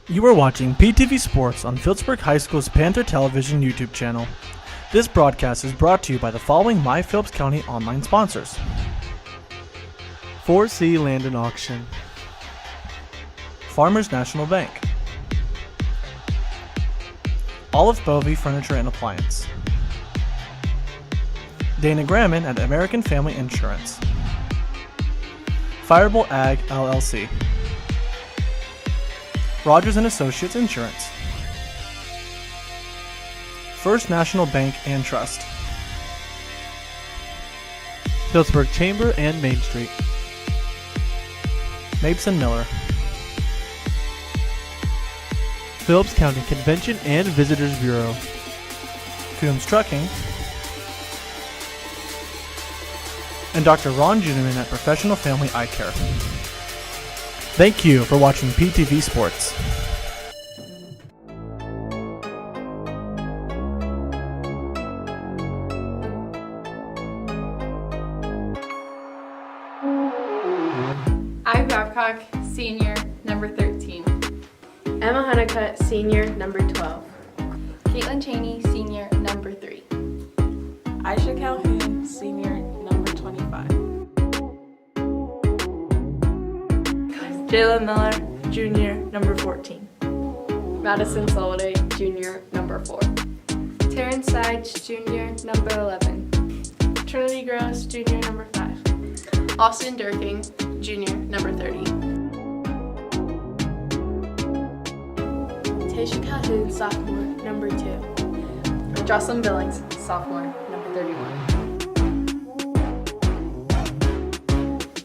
You are watching PTV Sports on Phillipsburg High School's Panther Television YouTube channel. This broadcast is brought to you by the following My Phillips County online sponsors: 4C Land and Auction, Farmers National Bank, Olive Bovey Furniture and Appliance, Dana Gramman at American Family Insurance, Fireball Ag LLC, Rogers & Associates Insurance, First National Bank and Trust, Phillipsburg Chamber and Main Street, Mapes & Miller, Phillips County Convention and Visitors Bureau, Coombs Trucking, and Dr. Ron Juneman at Professional Family Eye Care. Thank you for watching PTV Sports. I Babcock, senior, number 13. Emma Honeycutt, senior, number 12. Caitlin Cheney, senior, number 3. Aisha Calhoun, senior, number 25. Jayla Miller, junior, number 14. Madison Soliday, junior, number 4. Terrence Sides, junior, number 11. Trinity Gross, junior, number 5. Austin Durking, junior, number 30. Tasha Calhoun, sophomore, number 2. Jocelyn Billings, sophomore, number 31.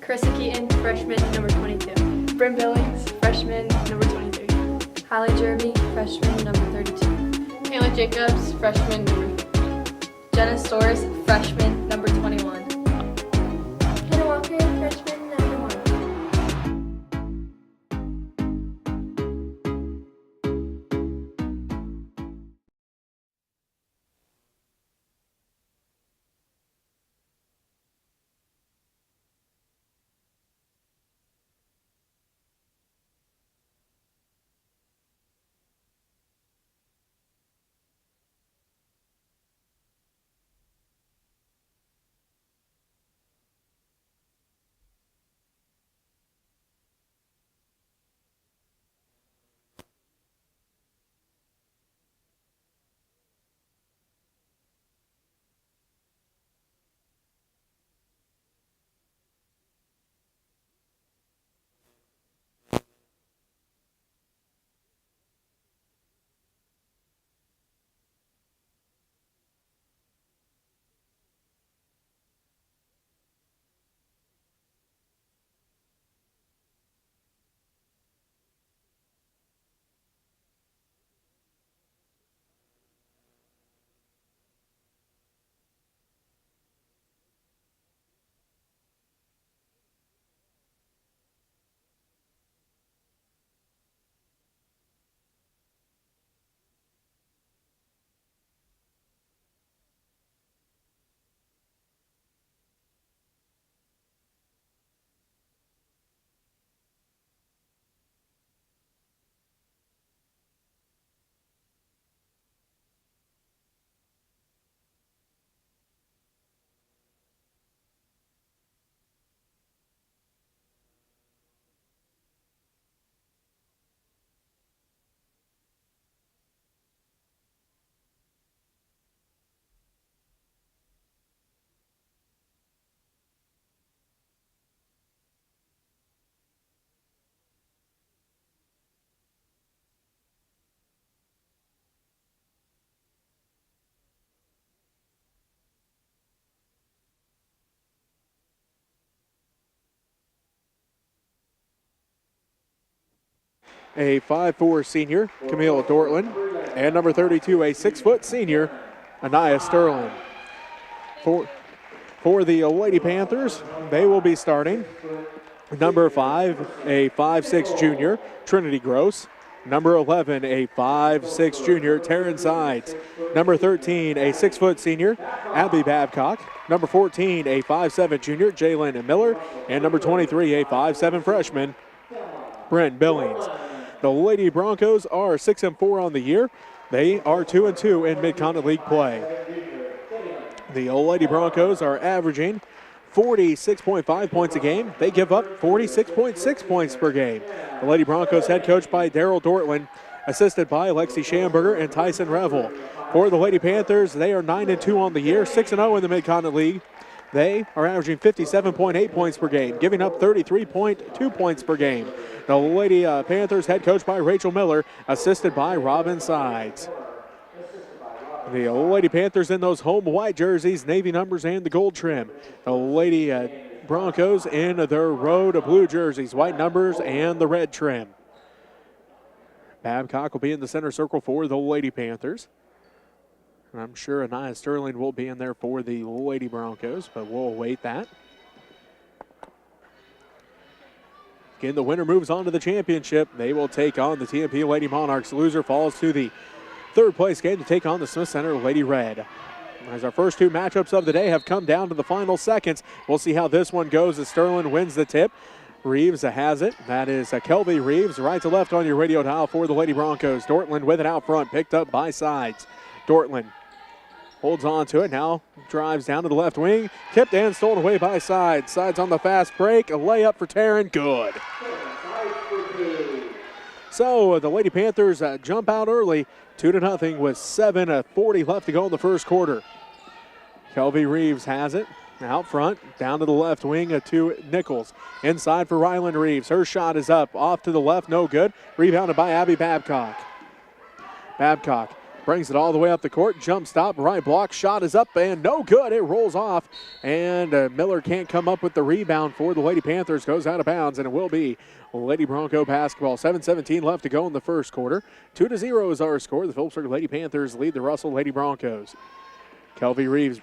Carissa Keaton, freshman, number 22. Bryn Billings, freshman, number 23. Holly Jerby, freshman, number 32. Kayla Jacobs, freshman, number 30. Jenna Stores, freshman, number 21. Hannah Walker, freshman, number 1. A 5'4" senior, Camille Dortland, and number 32, a 6' senior, Anaya Sterling. For the Lady Panthers, they will be starting number 5, a 5'6" junior, Trinity Gross. Number 11, a 5'6" junior, Terrence Sides. Number 13, a 6' senior, Abby Babcock. Number 14, a 5'7" junior, Jalen Miller. And number 23, a 5'7" freshman, Brent Billings. The Lady Broncos are 6-4 on the year. They are 2-2 in Mid-Continent League play. The Old Lady Broncos are averaging 46.5 points a game. They give up 46.6 points per game. The Lady Broncos head coach by Daryl Dortland, assisted by Lexi Schamberger and Tyson Revel. For the Lady Panthers, they are 9-2 on the year, 6-0 in the Mid-Continent League. They are averaging 57.8 points per game, giving up 33.2 points per game. The Lady Panthers head coach by Rachel Miller, assisted by Robin Sides. The Lady Panthers in those home white jerseys, navy numbers, and the gold trim. The Lady Broncos in their road blue jerseys, white numbers, and the red trim. Babcock will be in the center circle for the Lady Panthers. And I'm sure Anaya Sterling will be in there for the Lady Broncos, but we'll await that. Again, the winner moves on to the championship. They will take on the TMP Lady Monarchs. Loser falls to the third place game to take on the Smith Center Lady Red. As our first two matchups of the day have come down to the final seconds, we'll see how this one goes as Sterling wins the tip. Reeves has it. That is Kelby Reeves, right to left on your radio dial for the Lady Broncos. Dortland with it out front, picked up by Sides. Dortland holds on to it, now drives down to the left wing, tipped and stolen away by Sides. Sides on the fast break, a layup for Taryn, good. So the Lady Panthers jump out early, 2-0 with 7:40 left to go in the first quarter. Kelby Reeves has it. Out front, down to the left wing to Nichols. Inside for Ryland Reeves. Her shot is up, off to the left, no good. Rebounded by Abby Babcock. Babcock brings it all the way up the court. Jump stop, right block, shot is up and no good. It rolls off, and Miller can't come up with the rebound for the Lady Panthers. Goes out of bounds, and it will be Lady Bronco basketball. 7:17 left to go in the first quarter. 2-0 is our score. The Phillipsburg Lady Panthers lead the Russell Lady Broncos. Kelby Reeves.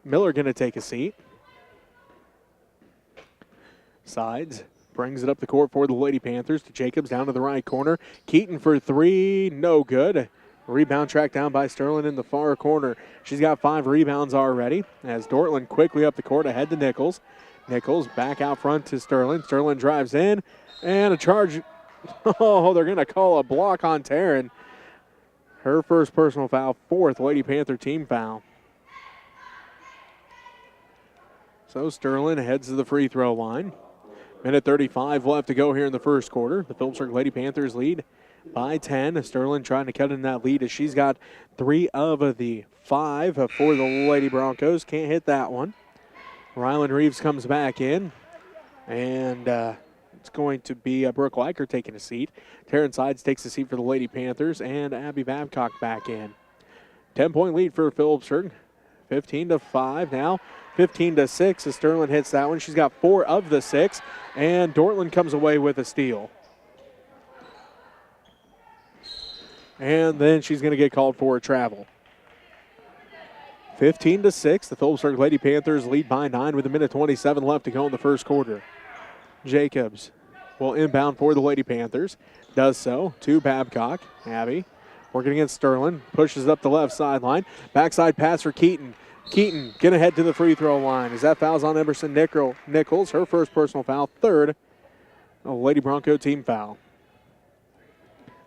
Miller going to take a seat. Sides brings it up the court for the Lady Panthers to Jacobs down to the right corner. Keaton for three, no good. Rebound tracked down by Sterling in the far corner. She's got 5 rebounds already as Dortland quickly up the court ahead to Nichols. Nichols back out front to Sterling. Sterling drives in and a charge. Oh, they're going to call a block on Taryn. Her first personal foul, 4th Lady Panther team foul. So Sterling heads to the free throw line. Minute 35 left to go here in the first quarter. The Phillipsburg Lady Panthers lead by 10. Sterling trying to cut in that lead as she's got 3 of the 5 for the Lady Broncos. Can't hit that one. Rylan Reeves comes back in, and it's going to be Brooke Leiker taking a seat. Taryn Sides takes a seat for the Lady Panthers, and Abby Babcock back in. 10-point lead for Phillipsburg. 15-5 now. 15-6 as Sterling hits that one. She's got 4 of the 6, and Dortland comes away with a steal. And then she's going to get called for a travel. 15-6, the Phillipsburg Lady Panthers lead by 9 with 1:27 left to go in the first quarter. Jacobs will inbound for the Lady Panthers. Does so to Babcock. Abby working against Sterling. Pushes up the left sideline. Backside pass for Keaton. Keaton gonna head to the free throw line. As that foul's on Emerson Nichols. Her first personal foul. 3rd Lady Bronco team foul.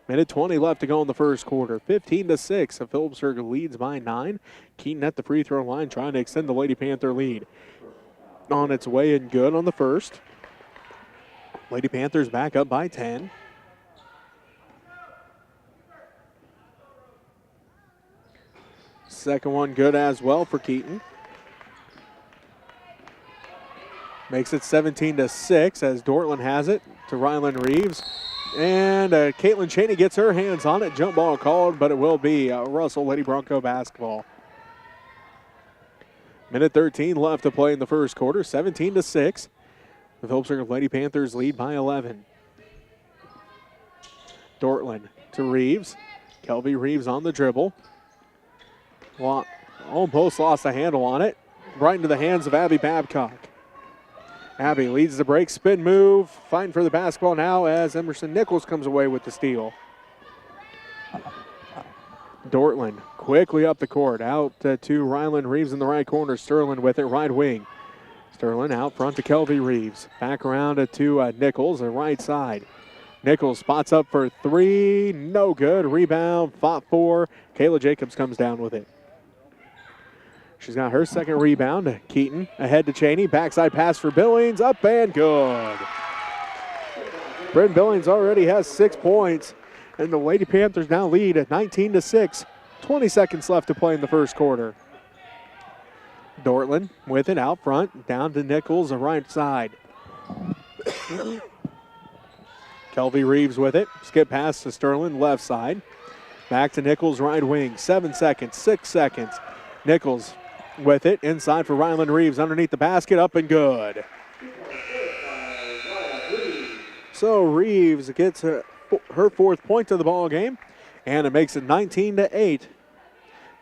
1:20 left to go in the first quarter. 15-6. Phillipsburg leads by 9. Keaton at the free throw line trying to extend the Lady Panther lead. On its way and good on the first. Lady Panthers back up by 10. Second one good as well for Keaton. Makes it 17-6 as Dortland has it to Rylan Reeves. And Caitlin Cheney gets her hands on it. Jump ball called, but it will be Russell Lady Bronco basketball. 1:13 left to play in the first quarter. 17-6. The Phillipsburg Lady Panthers lead by 11. Dortland to Reeves. Kelby Reeves on the dribble. Almost lost a handle on it. Right into the hands of Abby Babcock. Abby leads the break, spin move, fighting for the basketball now as Emerson Nichols comes away with the steal. Dortland quickly up the court, out to Rylan Reeves in the right corner. Sterling with it, right wing. Sterling out front to Kelby Reeves. Back around to Nichols, the right side. Nichols spots up for 3, no good. Rebound, fought for. Kayla Jacobs comes down with it. She's got her second rebound. Keaton ahead to Cheney. Backside pass for Billings. Up and good. Bryn Billings already has 6 points. And the Lady Panthers now lead at 19-6. 20 seconds left to play in the first quarter. Dortland with it out front. Down to Nichols, the right side. Kelby Reeves with it. Skip pass to Sterling, left side. Back to Nichols, right wing. 7 seconds, 6 seconds. Nichols with it, inside for Rylan Reeves, underneath the basket, up and good. So Reeves gets her 4th point of the ball game, and it makes it 19-8.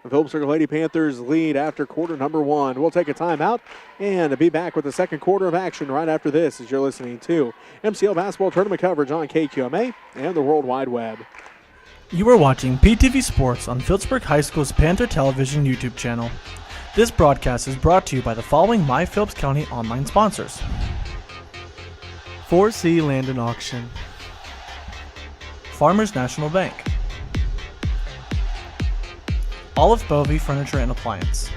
The Phillipsburg Lady Panthers lead after quarter number 1. We'll take a timeout and be back with the second quarter of action right after this as you're listening to MCL Basketball Tournament coverage on KQMA and the World Wide Web. You are watching PTV Sports on Phillipsburg High School's Panther Television YouTube channel. This broadcast is brought to you by the following My Phillips County online sponsors. 4C Land and Auction, Farmers National Bank, Olive Bovey Furniture and Appliance,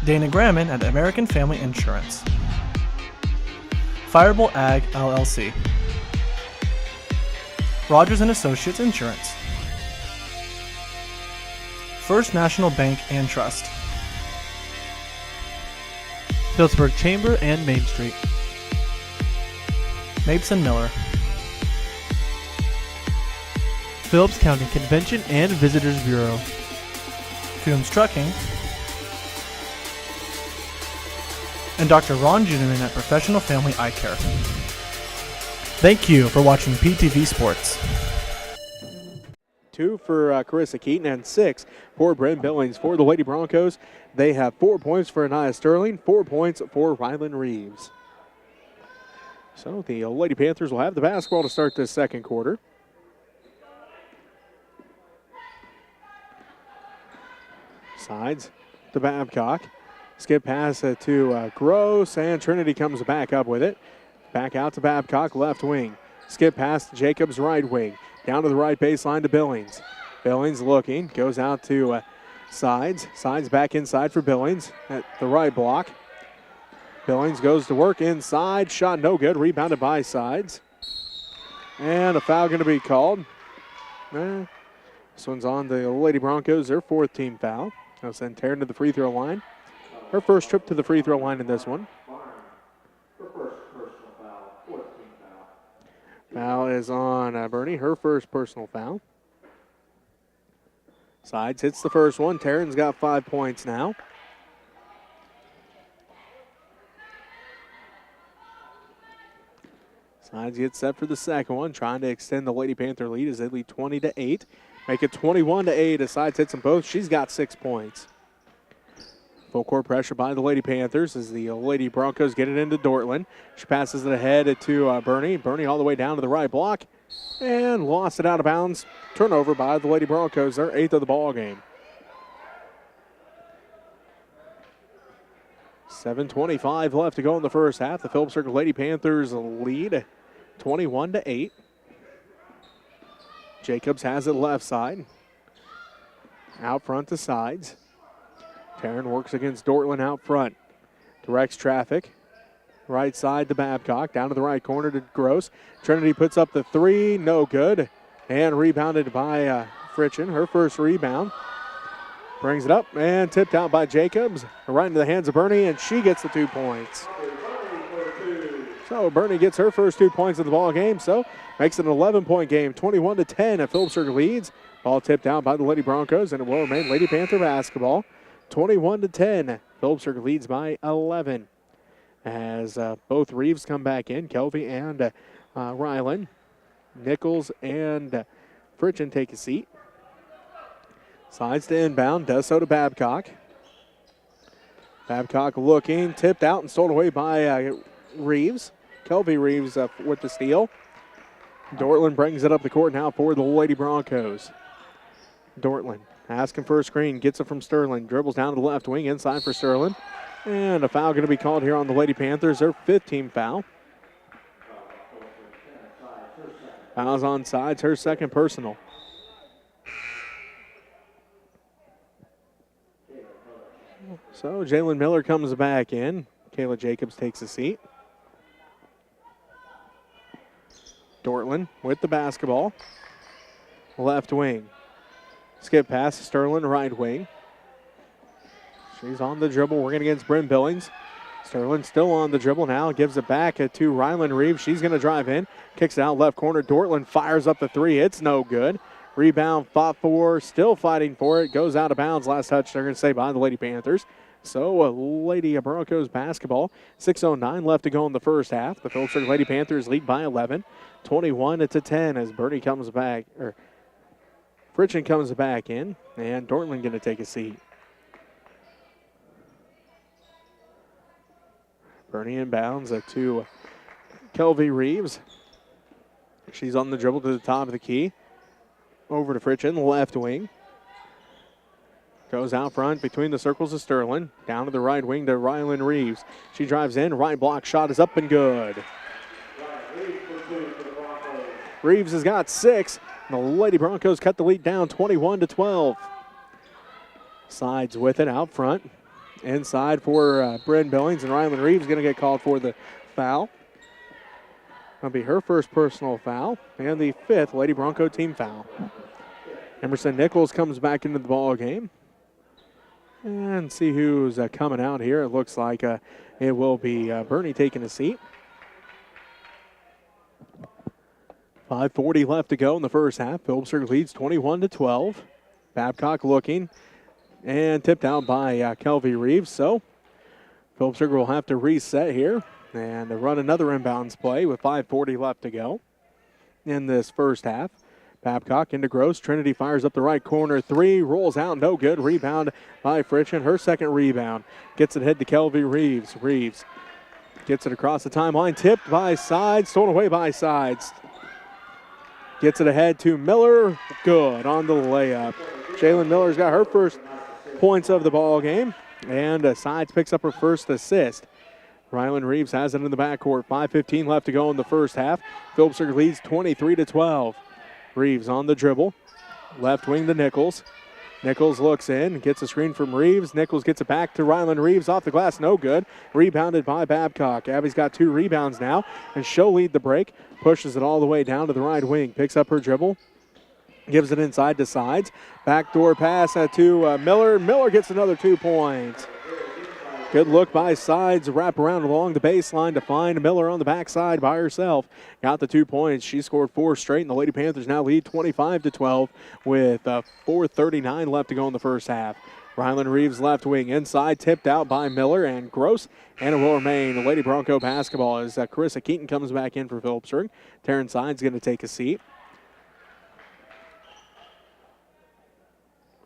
Dana Gramman at American Family Insurance, Fireball Ag LLC, Rogers & Associates Insurance, First National Bank and Trust, Phillipsburg Chamber and Main Street, Mabeson Miller, Phillips County Convention and Visitors Bureau, Coombs Trucking, and Dr. Ron Juneman at Professional Family Eye Care. Thank you for watching PTV Sports. 2 for Carissa Keaton and 6 for Bryn Billings. For the Lady Broncos, they have 4 points for Anaya Sterling, 4 points for Rylan Reeves. So the Lady Panthers will have the basketball to start this second quarter. Sides to Babcock. Skip pass to Gross, and Trinity comes back up with it. Back out to Babcock, left wing. Skip pass to Jacobs, right wing. Down to the right baseline to Billings. Billings looking, goes out to Sides. Sides back inside for Billings at the right block. Billings goes to work inside. Shot no good. Rebounded by Sides. And a foul going to be called. This one's on the Lady Broncos, their 4th team foul. They'll send Taryn to the free throw line. Her first trip to the free throw line in this one. Foul is on Bernie, her first personal foul. Sides hits the first one. Taryn's got 5 points now. Sides gets set for the second one, trying to extend the Lady Panther lead as they lead 20-8. Make it 21-8 as Sides hits them both. She's got 6 points. Full court pressure by the Lady Panthers as the Lady Broncos get it into Dortland. She passes it ahead to Bernie. Bernie all the way down to the right block and lost it out of bounds. Turnover by the Lady Broncos, their 8th of the ball game. 7:25 left to go in the first half. The Phillips Circle Lady Panthers lead 21-8. Jacobs has it left side. Out front to Sides. Taryn works against Dortland out front. Directs traffic. Right side to Babcock. Down to the right corner to Gross. Trinity puts up the 3. No good. And rebounded by Fritchen. Her first rebound. Brings it up and tipped out by Jacobs. Right into the hands of Bernie, and she gets the 2 points. So Bernie gets her first 2 points of the ball game. So makes it an 11-point game. 21-10 at Phillips Circle leads. Ball tipped out by the Lady Broncos, and it will remain Lady Panther basketball. 21-10. Phillips Circle leads by 11. As both Reeves come back in, Kelvey and Ryland. Nichols and Fritchen take a seat. Slides to inbound, does so to Babcock. Babcock looking, tipped out and stolen away by Reeves. Kelvey Reeves with the steal. Dortland brings it up the court now for the Lady Broncos. Dortland asking for a screen, gets it from Sterling, dribbles down to the left wing, inside for Sterling. And a foul going to be called here on the Lady Panthers, their 5th team foul. Foul's on Sides, her 2nd personal. So Jalen Miller comes back in. Kayla Jacobs takes a seat. Dortland with the basketball. Left wing. Skip pass to Sterling, right wing. She's on the dribble, working against Bryn Billings. Sterling still on the dribble now, gives it back to Rylan Reeves. She's going to drive in, kicks it out left corner. Dortland fires up the 3. It's no good. Rebound fought for, still fighting for it. Goes out of bounds. Last touch, they're going to say by the Lady Panthers. So Lady Broncos basketball. 6:09 left to go in the first half. The Phillips Circle Lady Panthers lead by 11. 21-10 as Bernie comes back, or Fritchen comes back in, and Dortland going to take a seat. Bernie inbounds to Kelvey Reeves. She's on the dribble to the top of the key. Over to Fritchen, left wing. Goes out front between the circles of Sterling. Down to the right wing to Rylan Reeves. She drives in, right block shot is up and good. Reeves has got 6. The Lady Broncos cut the lead down 21-12. Sides with it out front. Inside for Bryn Billings, and Rylan Reeves going to get called for the foul. That'll be her first personal foul and the 5th Lady Bronco team foul. Emerson Nichols comes back into the ball game. And see who's coming out here. It looks like it will be Bernie taking a seat. 5:40 left to go in the first half. Phillips Circle leads 21-12. Babcock looking and tipped out by Kelvey Reeves. So Phillips Circle will have to reset here and run another inbounds play with 5:40 left to go in this first half. Babcock into Gross. Trinity fires up the right corner. Three, rolls out, no good. Rebound by Fritchen. Her second rebound. Gets it ahead to Kelvy Reeves. Reeves gets it across the timeline. Tipped by Sides. Stolen away by Sides. Gets it ahead to Miller. Good on the layup. Jalen Miller's got her first points of the ball game. And Sides picks up her first assist. Rylan Reeves has it in the backcourt. 5:15 left to go in the first half. Phillipsburg leads 23-12. Reeves on the dribble. Left wing to Nichols. Nichols looks in, gets a screen from Reeves. Nichols gets it back to Rylan Reeves off the glass, no good. Rebounded by Babcock. Abby's got 2 rebounds now, and she'll lead the break. Pushes it all the way down to the right wing. Picks up her dribble. Gives it inside to Sides. Backdoor pass to Miller. Miller gets another 2 points. Good look by Sides. Wrap around along the baseline to find Miller on the backside by herself. Got the 2 points. She scored 4 straight, and the Lady Panthers now lead 25-12 with 4:39 left to go in the first half. Rylan Reeves left wing inside, tipped out by Miller, and Gross, and it will remain Lady Bronco basketball as Carissa Keaton comes back in for Phillipsburg. Taryn Sides going to take a seat.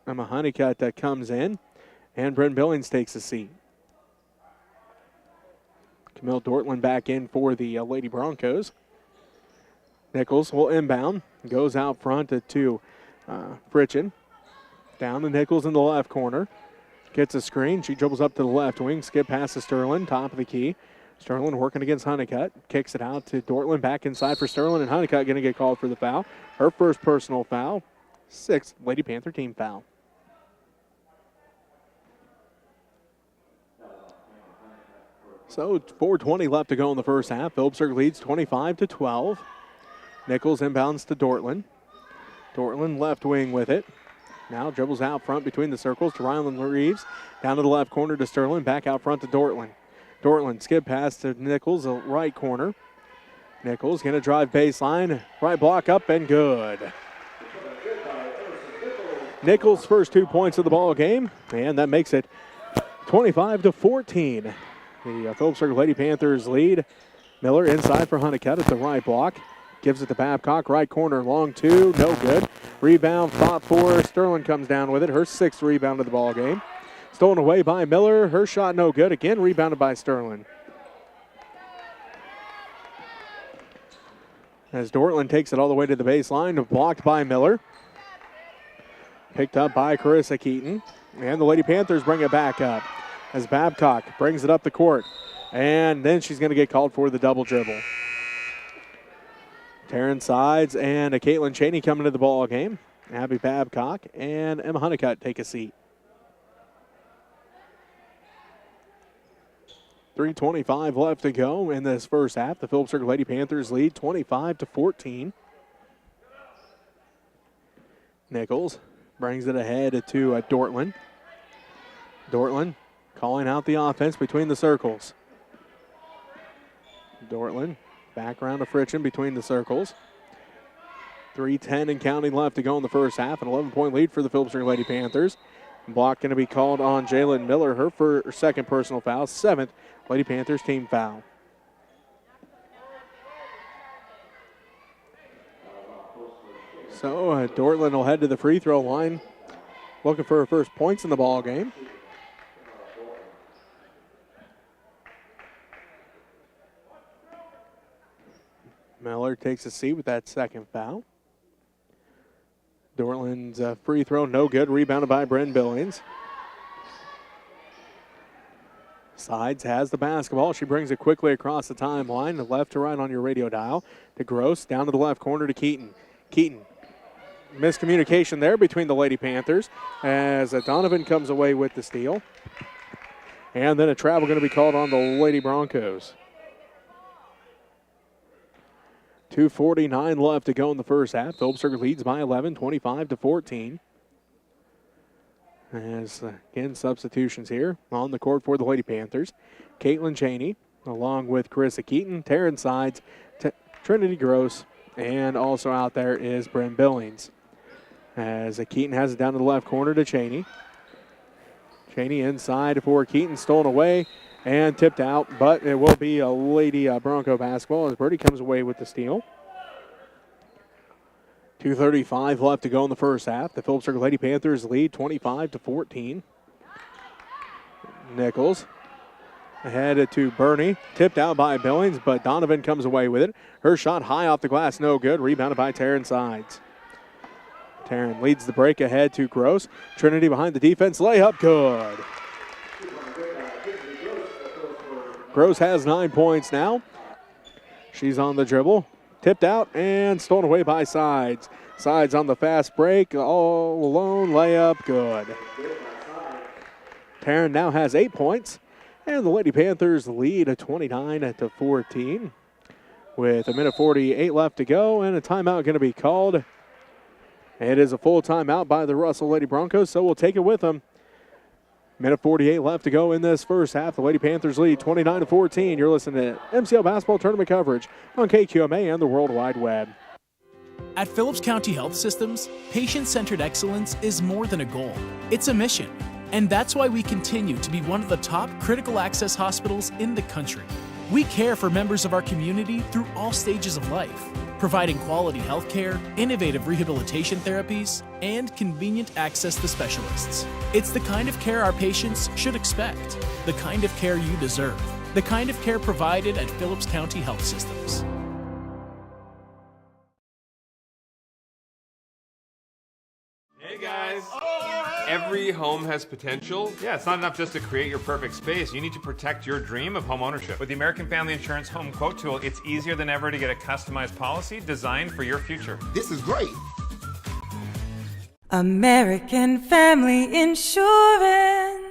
Emma Honeycutt comes in, and Bryn Billings takes a seat. Camille Dortland back in for the Lady Broncos. Nichols will inbound. Goes out front to Fritchen. Down to Nichols in the left corner. Gets a screen. She dribbles up to the left wing. Skip past to Sterling. Top of the key. Sterling working against Honeycutt. Kicks it out to Dortland. Back inside for Sterling. And Honeycutt going to get called for the foul. Her first personal foul. 6th Lady Panther team foul. So 4:20 left to go in the first half. Phillipsburg leads 25-12. Nichols inbounds to Dortland. Dortland left wing with it. Now dribbles out front between the circles to Rylan Reeves. Down to the left corner to Sterling. Back out front to Dortland. Dortland skip pass to Nichols, the right corner. Nichols going to drive baseline. Right block up and good. Nichols' first 2 points of the ball game. And that makes it 25-14. The Phillipsburg Lady Panthers lead. Miller inside for Honeycutt at the right block. Gives it to Babcock. Right corner, long 2. No good. Rebound, fought for. Sterling comes down with it. Her 6th rebound of the ball game. Stolen away by Miller. Her shot no good. Again, rebounded by Sterling. As Dortland takes it all the way to the baseline. Blocked by Miller. Picked up by Carissa Keaton. And the Lady Panthers bring it back up. As Babcock brings it up the court. And then she's going to get called for the double dribble. Taryn Sides and Caitlin Cheney coming to the ball game. Abby Babcock and Emma Honeycutt take a seat. 3:25 left to go in this first half. The Phillipsburg Lady Panthers lead 25-14. Nichols brings it ahead to Dortland. Dortland calling out the offense between the circles. Dortland back around to Fritchen between the circles. 3:10 and counting left to go in the first half. An 11-point lead for the Phillipsburg Lady Panthers. Block going to be called on Jalen Miller. Her second personal foul. 7th Lady Panthers team foul. So Dortland will head to the free throw line. Looking for her first points in the ball game. Miller takes a seat with that second foul. Dortland's free throw, no good. Rebounded by Bryn Billings. Sides has the basketball. She brings it quickly across the timeline, left to right on your radio dial. To Gross, down to the left corner to Keaton. Keaton, miscommunication there between the Lady Panthers as Donovan comes away with the steal. And then a travel going to be called on the Lady Broncos. 2:49 left to go in the first half. Phillipsburg leads by 11, 25-14. As, again, substitutions here on the court for the Lady Panthers. Caitlin Cheney, along with Carissa Keaton, Taryn Sides, Trinity Gross, and also out there is Bryn Billings. As Keaton has it down to the left corner to Cheney. Cheney inside for Keaton, stolen away and tipped out, but it will be a Lady Bronco basketball as Birdie comes away with the steal. 2:35 left to go in the first half. The Phillipsburg Lady Panthers lead 25-14. Nichols ahead to Burney. Tipped out by Billings, but Donovan comes away with it. Her shot high off the glass, no good. Rebounded by Taryn Sides. Taryn leads the break ahead to Gross. Trinity behind the defense. Layup, good. Gross has 9 points now. She's on the dribble. Tipped out and stolen away by Sides. Sides on the fast break. All alone. Layup, good. Taryn now has 8 points. And the Lady Panthers lead at 29-14 with a minute 48 left to go and a timeout going to be called. It is a full timeout by the Russell Lady Broncos, so we'll take it with them. Minute 48 left to go in this first half. The Lady Panthers lead 29-14. You're listening to MCL Basketball Tournament coverage on KQMA and the World Wide Web. At Phillips County Health Systems, patient-centered excellence is more than a goal. It's a mission. And that's why we continue to be one of the top critical access hospitals in the country. We care for members of our community through all stages of life, providing quality health care, innovative rehabilitation therapies, and convenient access to specialists. It's the kind of care our patients should expect, the kind of care you deserve, the kind of care provided at Phillips County Health Systems. Hey guys! Every home has potential. Yeah, it's not enough just to create your perfect space. You need to protect your dream of home ownership. With the American Family Insurance Home Quote Tool, it's easier than ever to get a customized policy designed for your future. This is great. American Family Insurance.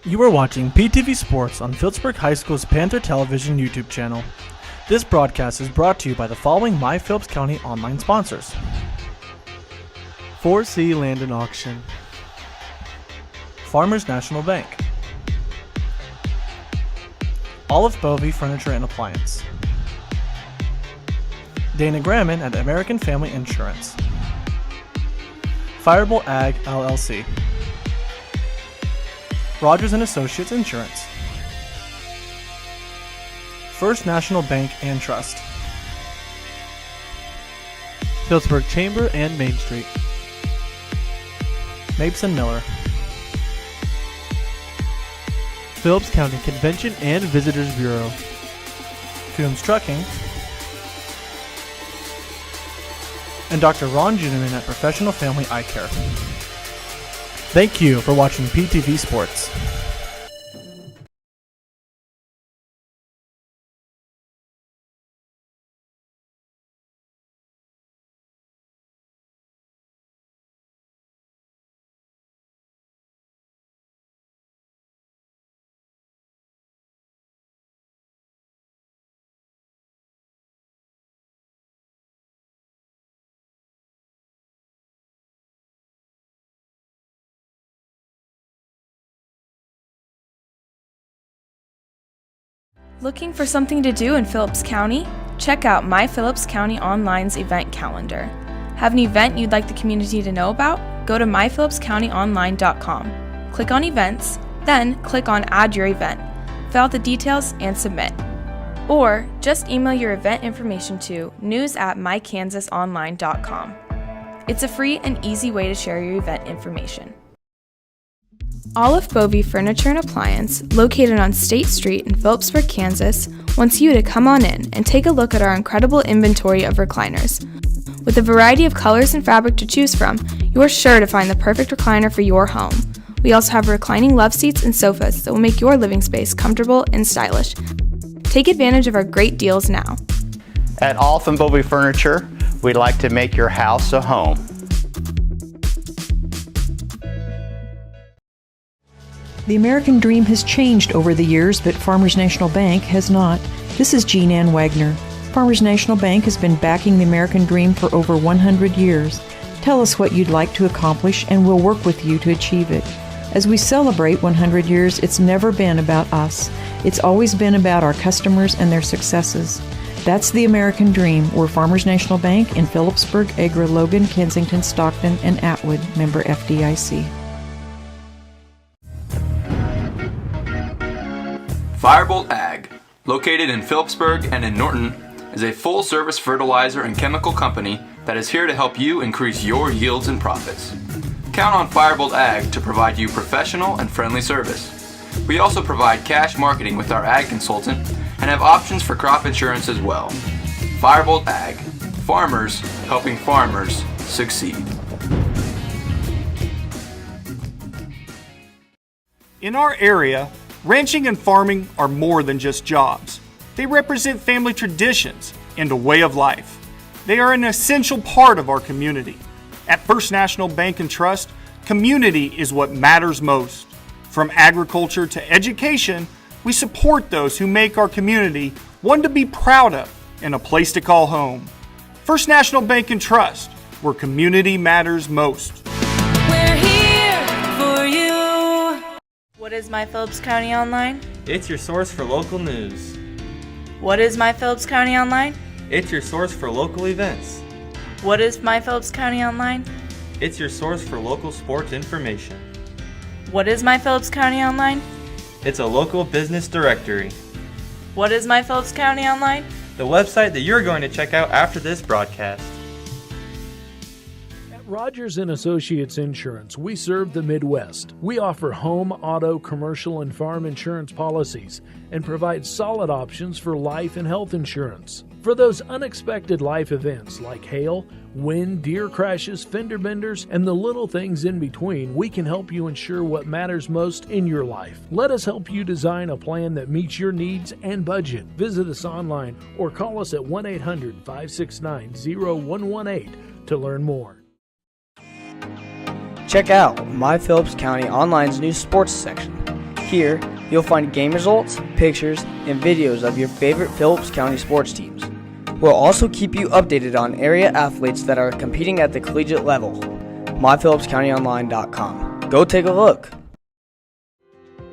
You are watching PTV Sports on Phillipsburg High School's Panther Television YouTube channel. This broadcast is brought to you by the following My Phillips County online sponsors: 4C Land and Auction, Farmers National Bank, Olive Bovey Furniture and Appliance, Dana Gramman at American Family Insurance, Firebolt Ag LLC, Rogers & Associates Insurance, First National Bank and Trust, Phillipsburg Chamber and Main Street, Mapes & Miller, Phillips County Convention and Visitors Bureau, Coombs Trucking, and Dr. Ron Juneman at Professional Family Eye Care. Thank you for watching PTV Sports. Looking for something to do in Phillips County? Check out My Phillips County Online's event calendar. Have an event you'd like the community to know about? Go to myphillipscountyonline.com. Click on Events, then click on Add Your Event. Fill out the details and submit. Or just email your event information to news@mykansasonline.com. It's a free and easy way to share your event information. Olive Bovey Furniture and Appliance, located on State Street in Phillipsburg, Kansas, wants you to come on in and take a look at our incredible inventory of recliners. With a variety of colors and fabric to choose from, you are sure to find the perfect recliner for your home. We also have reclining love seats and sofas that will make your living space comfortable and stylish. Take advantage of our great deals now. At Olive Bovey Furniture, we'd like to make your house a home. The American dream has changed over the years, but Farmers National Bank has not. This is Jean Ann Wagner. Farmers National Bank has been backing the American dream for over 100 years. Tell us what you'd like to accomplish, and we'll work with you to achieve it. As we celebrate 100 years, it's never been about us. It's always been about our customers and their successes. That's the American dream. We're Farmers National Bank in Phillipsburg, Agra, Logan, Kensington, Stockton, and Atwood, member FDIC. Firebolt Ag, located in Phillipsburg and in Norton, is a full-service fertilizer and chemical company that is here to help you increase your yields and profits. Count on Firebolt Ag to provide you professional and friendly service. We also provide cash marketing with our ag consultant and have options for crop insurance as well. Firebolt Ag, farmers helping farmers succeed. In our area, ranching and farming are more than just jobs. They represent family traditions and a way of life. They are an essential part of our community. At First National Bank and Trust, community is what matters most. From agriculture to education, we support those who make our community one to be proud of and a place to call home. First National Bank and Trust, where community matters most. We're here for you. What is My Phillips County Online? It's your source for local news. What is My Phillips County Online? It's your source for local events. What is My Phillips County Online? It's your source for local sports information. What is My Phillips County Online? It's a local business directory. What is My Phillips County Online? The website that you're going to check out after this broadcast. Rogers & Associates Insurance, we serve the Midwest. We offer home, auto, commercial, and farm insurance policies and provide solid options for life and health insurance. For those unexpected life events like hail, wind, deer crashes, fender benders, and the little things in between, we can help you ensure what matters most in your life. Let us help you design a plan that meets your needs and budget. Visit us online or call us at 1-800-569-0118 to learn more. Check out My Phillips County Online's new sports section. Here, you'll find game results, pictures, and videos of your favorite Phillips County sports teams. We'll also keep you updated on area athletes that are competing at the collegiate level. MyPhillipsCountyOnline.com. Go take a look.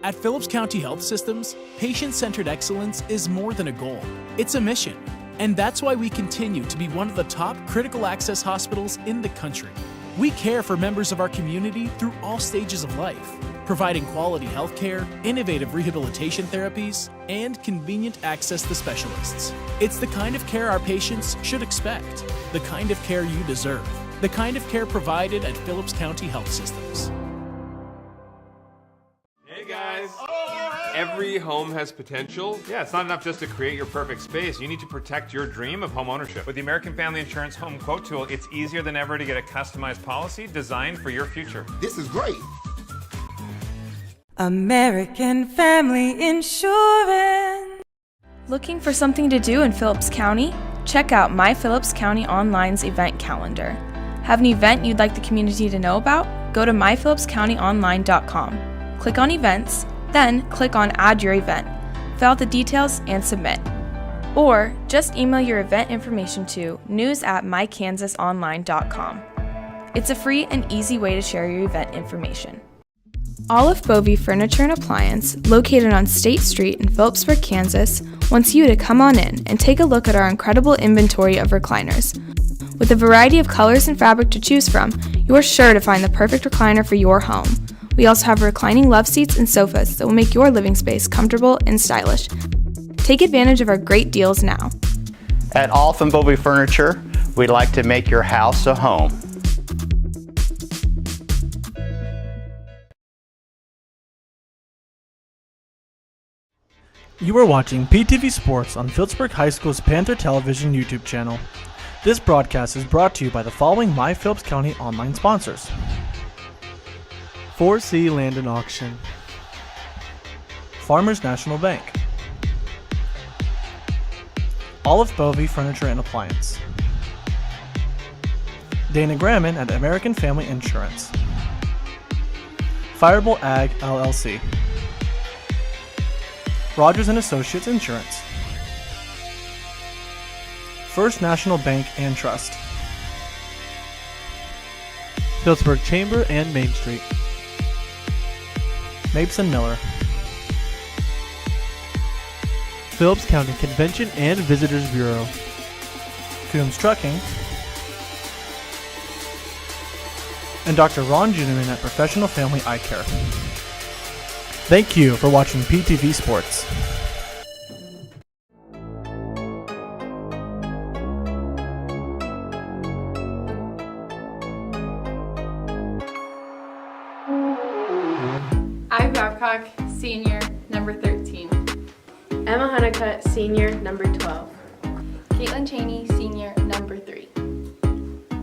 At Phillips County Health Systems, patient-centered excellence is more than a goal. It's a mission. And that's why we continue to be one of the top critical access hospitals in the country. We care for members of our community through all stages of life, providing quality health care, innovative rehabilitation therapies, and convenient access to specialists. It's the kind of care our patients should expect, the kind of care you deserve, the kind of care provided at Phillips County Health Systems. Hey guys! Every home has potential. Yeah, it's not enough just to create your perfect space. You need to protect your dream of home ownership. With the American Family Insurance Home Quote Tool, it's easier than ever to get a customized policy designed for your future. This is great. American Family Insurance. Looking for something to do in Phillips County? Check out My Phillips County Online's event calendar. Have an event you'd like the community to know about? Go to myphillipscountyonline.com. Click on Events, then click on Add Your Event. Fill out the details and submit. Or just email your event information to news@mykansasonline.com. It's a free and easy way to share your event information. Olive Bovey Furniture and Appliance, located on State Street in Phillipsburg, Kansas, wants you to come on in and take a look at our incredible inventory of recliners. With a variety of colors and fabric to choose from, you're sure to find the perfect recliner for your home. We also have reclining love seats and sofas that will make your living space comfortable and stylish. Take advantage of our great deals now. At Olive and Bovey Furniture, we'd like to make your house a home. You are watching PTV Sports on Phillipsburg High School's Panther Television YouTube channel. This broadcast is brought to you by the following My Phillips County online sponsors: 4C Land and Auction, Farmers National Bank, Olive Bovey Furniture and Appliance, Dana Gramman at American Family Insurance, Fireable Ag LLC, Rogers & Associates Insurance, First National Bank and Trust, Phillipsburg Chamber and Main Street, Mapes & Miller, Phillips County Convention and Visitors Bureau, Coombs Trucking, and Dr. Ron Juneman at Professional Family Eye Care. Thank you for watching PTV Sports. Ivy Babcock, senior, number 13. Emma Honeycutt, senior, number 12. Caitlin Cheney, senior, number 3.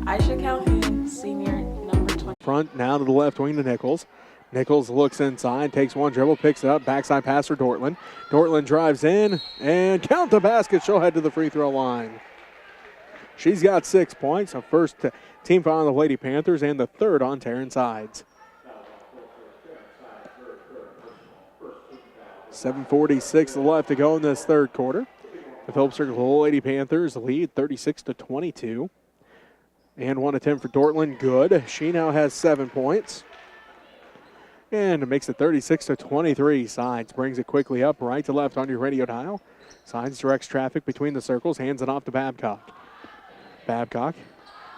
Aisha Calhoun, senior, number 20. Front now to the left wing to Nichols. Nichols looks inside, takes one dribble, picks it up, backside pass for Dortland. Dortland drives in and count the basket. She'll head to the free throw line. She's got 6 points, her first team foul on the Lady Panthers and the third on Taryn Sides. 7:46 left to go in this third quarter. The Phillipsburg Lady Panthers lead 36-22. And 1 attempt for Dortland, good. She now has 7 points. And it makes it 36-23. Sides brings it quickly up right to left on your radio dial. Sides directs traffic between the circles, hands it off to Babcock. Babcock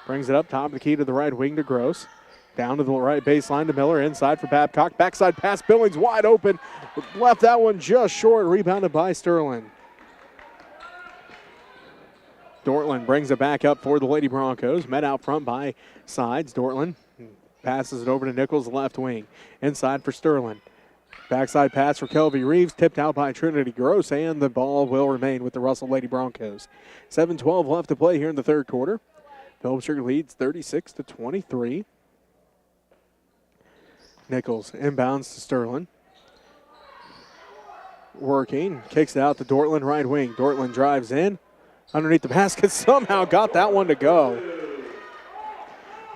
brings it up top of the key to the right wing to Gross. Down to the right baseline to Miller, inside for Babcock. Backside pass, Billings wide open. Left that one just short, rebounded by Sterling. Dortland brings it back up for the Lady Broncos. Met out front by Sides. Dortland passes it over to Nichols, left wing. Inside for Sterling. Backside pass for Kelby Reeves, tipped out by Trinity Gross, and the ball will remain with the Russell Lady Broncos. 7:12 left to play here in the third quarter. Phillipsburg leads 36-23. Nichols inbounds to Sterling. Working, kicks it out to Dortland, right wing. Dortland drives in. Underneath the basket, somehow got that one to go.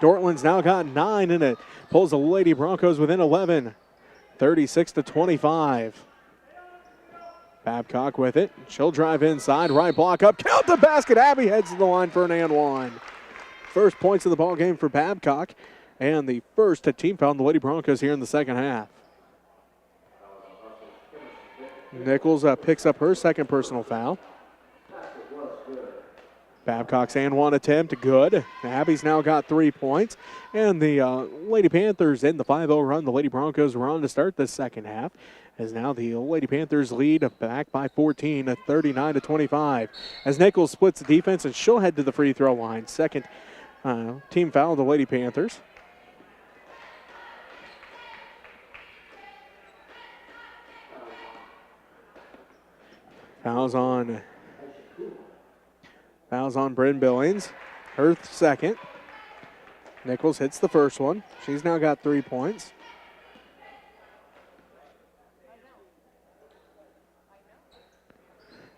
Dortland's now got 9 in it. Pulls the Lady Broncos within 11. 36-25. Babcock with it. She'll drive inside. Right block up. Count the basket. Abby heads to the line for an and one. First points of the ball game for Babcock. And the first team foul on the Lady Broncos here in the second half. Nichols picks up her second personal foul. Babcock's and one attempt, good. Abby's now got 3 points. And the Lady Panthers in the 5-0 run. The Lady Broncos were on to start the second half. As now the Lady Panthers lead back by 14 at 39-25. As Nichols splits the defense, and she'll head to the free throw line. Second team foul of the Lady Panthers. Fouls on Bryn Billings. Her second. Nichols hits the first one. She's now got 3 points.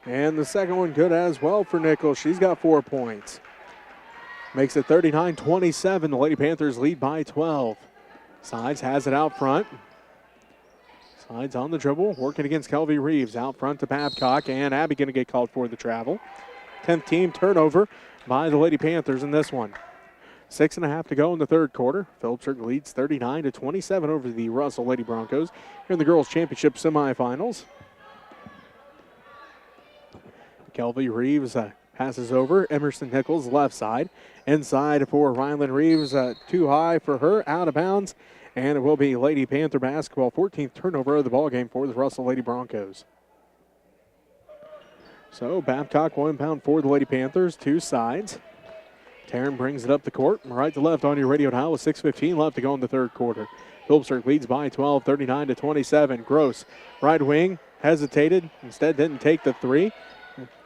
And the second one good as well for Nichols. She's got 4 points. Makes it 39-27. The Lady Panthers lead by 12. Sides has it out front. Sides on the dribble, working against Kelvy Reeves. Out front to Babcock, and Abby going to get called for the travel. 10th team turnover by the Lady Panthers in this one. 6.5 to go in the third quarter. Phillipsburg leads 39-27 over the Russell Lady Broncos here in the girls' championship semifinals. Kelvy Reeves passes over. Emerson Nichols left side. Inside for Rylan Reeves, too high for her, out of bounds. And it will be Lady Panther basketball. 14th turnover of the ball game for the Russell Lady Broncos. So Babcock will inbound for the Lady Panthers, 2 sides. Taryn brings it up the court, right to left on your radio dial with 6:15 left to go in the third quarter. Phillipsburg leads by 12, 39-27. Gross, right wing, hesitated, instead didn't take the three.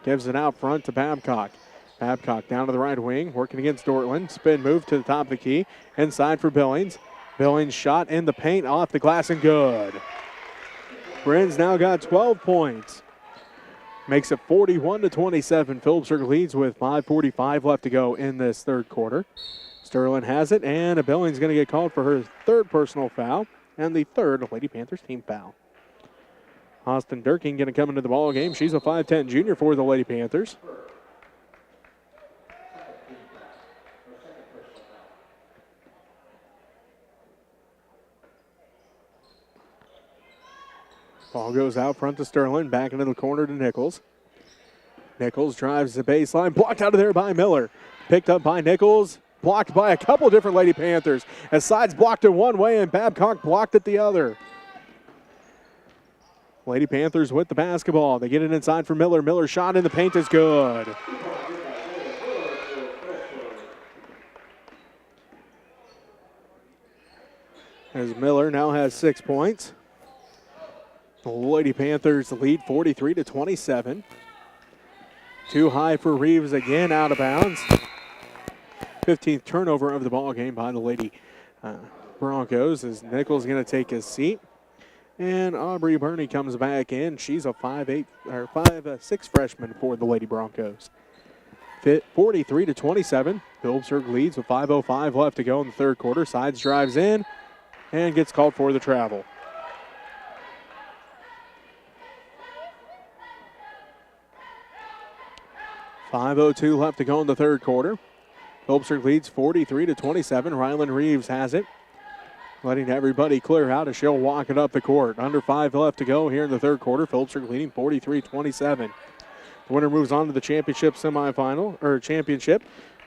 Gives it out front to Babcock. Babcock down to the right wing, working against Dortland. Spin move to the top of the key. Inside for Billings. Billings shot in the paint, off the glass and good. Bryn's now got 12 points. Makes it 41-27. Phillipsburg leads with 5:45 left to go in this third quarter. Sterling has it, and Billings going to get called for her third personal foul and the third Lady Panthers team foul. Austin Durkin going to come into the ball game. She's a 5'10 junior for the Lady Panthers. Ball goes out front to Sterling, back into the corner to Nichols. Nichols drives the baseline, blocked out of there by Miller. Picked up by Nichols, blocked by a couple different Lady Panthers. As sides blocked it one way and Babcock blocked it the other. Lady Panthers with the basketball. They get it inside for Miller. Miller shot in the paint is good. As Miller now has 6 points. The Lady Panthers lead 43-27. Too high for Reeves again, out of bounds. 15th turnover of the ball game by the Lady Broncos as Nichols going to take his seat. And Aubrey Burney comes back in. She's a 5'6" freshman for the Lady Broncos. 43-27. Phillipsburg leads with 5:05 left to go in the third quarter. Sides drives in and gets called for the travel. .502 left to go in the third quarter. Phillipsburg leads 43-27. Rylan Reeves has it. Letting everybody clear out as she'll walk it up the court. Under 5 left to go here in the third quarter. Phillipsburg leading 43-27. The winner moves on to the championship championship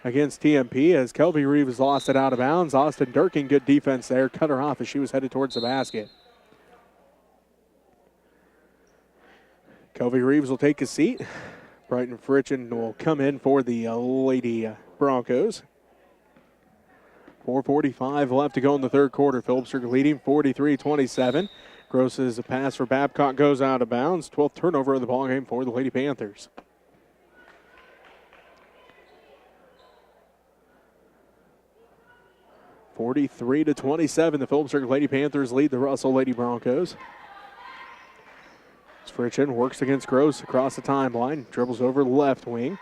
against TMP as Kelby Reeves lost it out of bounds. Austin Durkin, good defense there, cut her off as she was headed towards the basket. Kelby Reeves will take his seat. Brighton Fritchen will come in for the Lady Broncos. 4:45 left to go in the third quarter. Phillipsburg leading 43-27. Gross's pass for Babcock goes out of bounds. 12th turnover of the ballgame for the Lady Panthers. .43-27. The Phillipsburg Lady Panthers lead the Russell Lady Broncos. Fritchen works against Gross across the timeline. Dribbles over the left wing.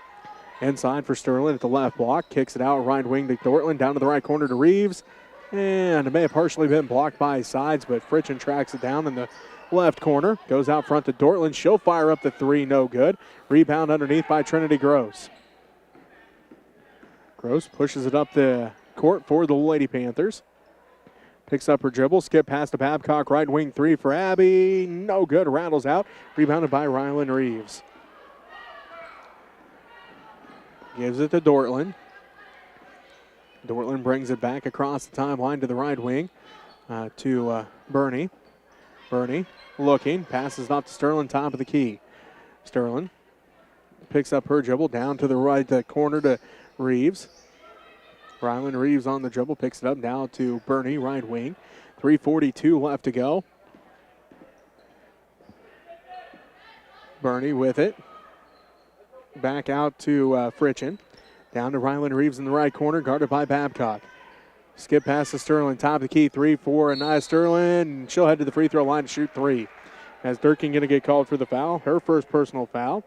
Inside for Sterling at the left block. Kicks it out right wing to Dortland. Down to the right corner to Reeves. And it may have partially been blocked by his sides, but Fritchen tracks it down in the left corner. Goes out front to Dortland. She'll fire up the three, no good. Rebound underneath by Trinity Gross. Gross pushes it up the court for the Lady Panthers. Picks up her dribble, skip past to Babcock, right wing three for Abby. No good, rattles out. Rebounded by Rylan Reeves. Gives it to Dortland. Dortland brings it back across the timeline to the right wing to Bernie. Bernie looking, passes it off to Sterling, top of the key. Sterling picks up her dribble down to the right corner to Reeves. Rylan Reeves on the dribble, picks it up down to Bernie, right wing. 3:42 left to go. Bernie with it. Back out to Fritchen. Down to Rylan Reeves in the right corner, guarded by Babcock. Skip past to Sterling, top of the key, 3-4, and Nia Sterling. She'll head to the free throw line to shoot three. As Durkin going to get called for the foul, her first personal foul,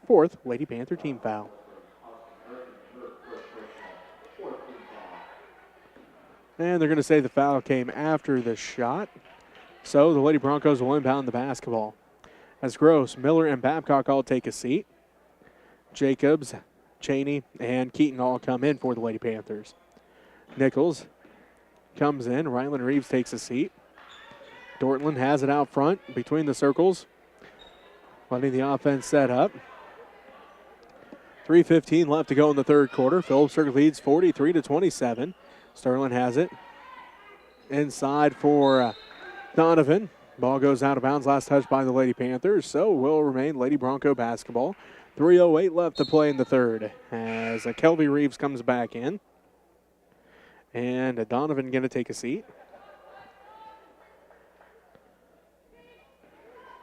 fourth Lady Panther team foul. And they're going to say the foul came after the shot. So the Lady Broncos will inbound the basketball. As Gross, Miller, and Babcock all take a seat. Jacobs, Cheney, and Keaton all come in for the Lady Panthers. Nichols comes in. Rylan Reeves takes a seat. Dortland has it out front between the circles, letting the offense set up. 3:15 left to go in the third quarter. Phillipsburg leads 43-27. Sterling has it inside for Donovan. Ball goes out of bounds. Last touch by the Lady Panthers, so will remain Lady Bronco basketball. 3:08 left to play in the third as Kelby Reeves comes back in. And Donovan going to take a seat.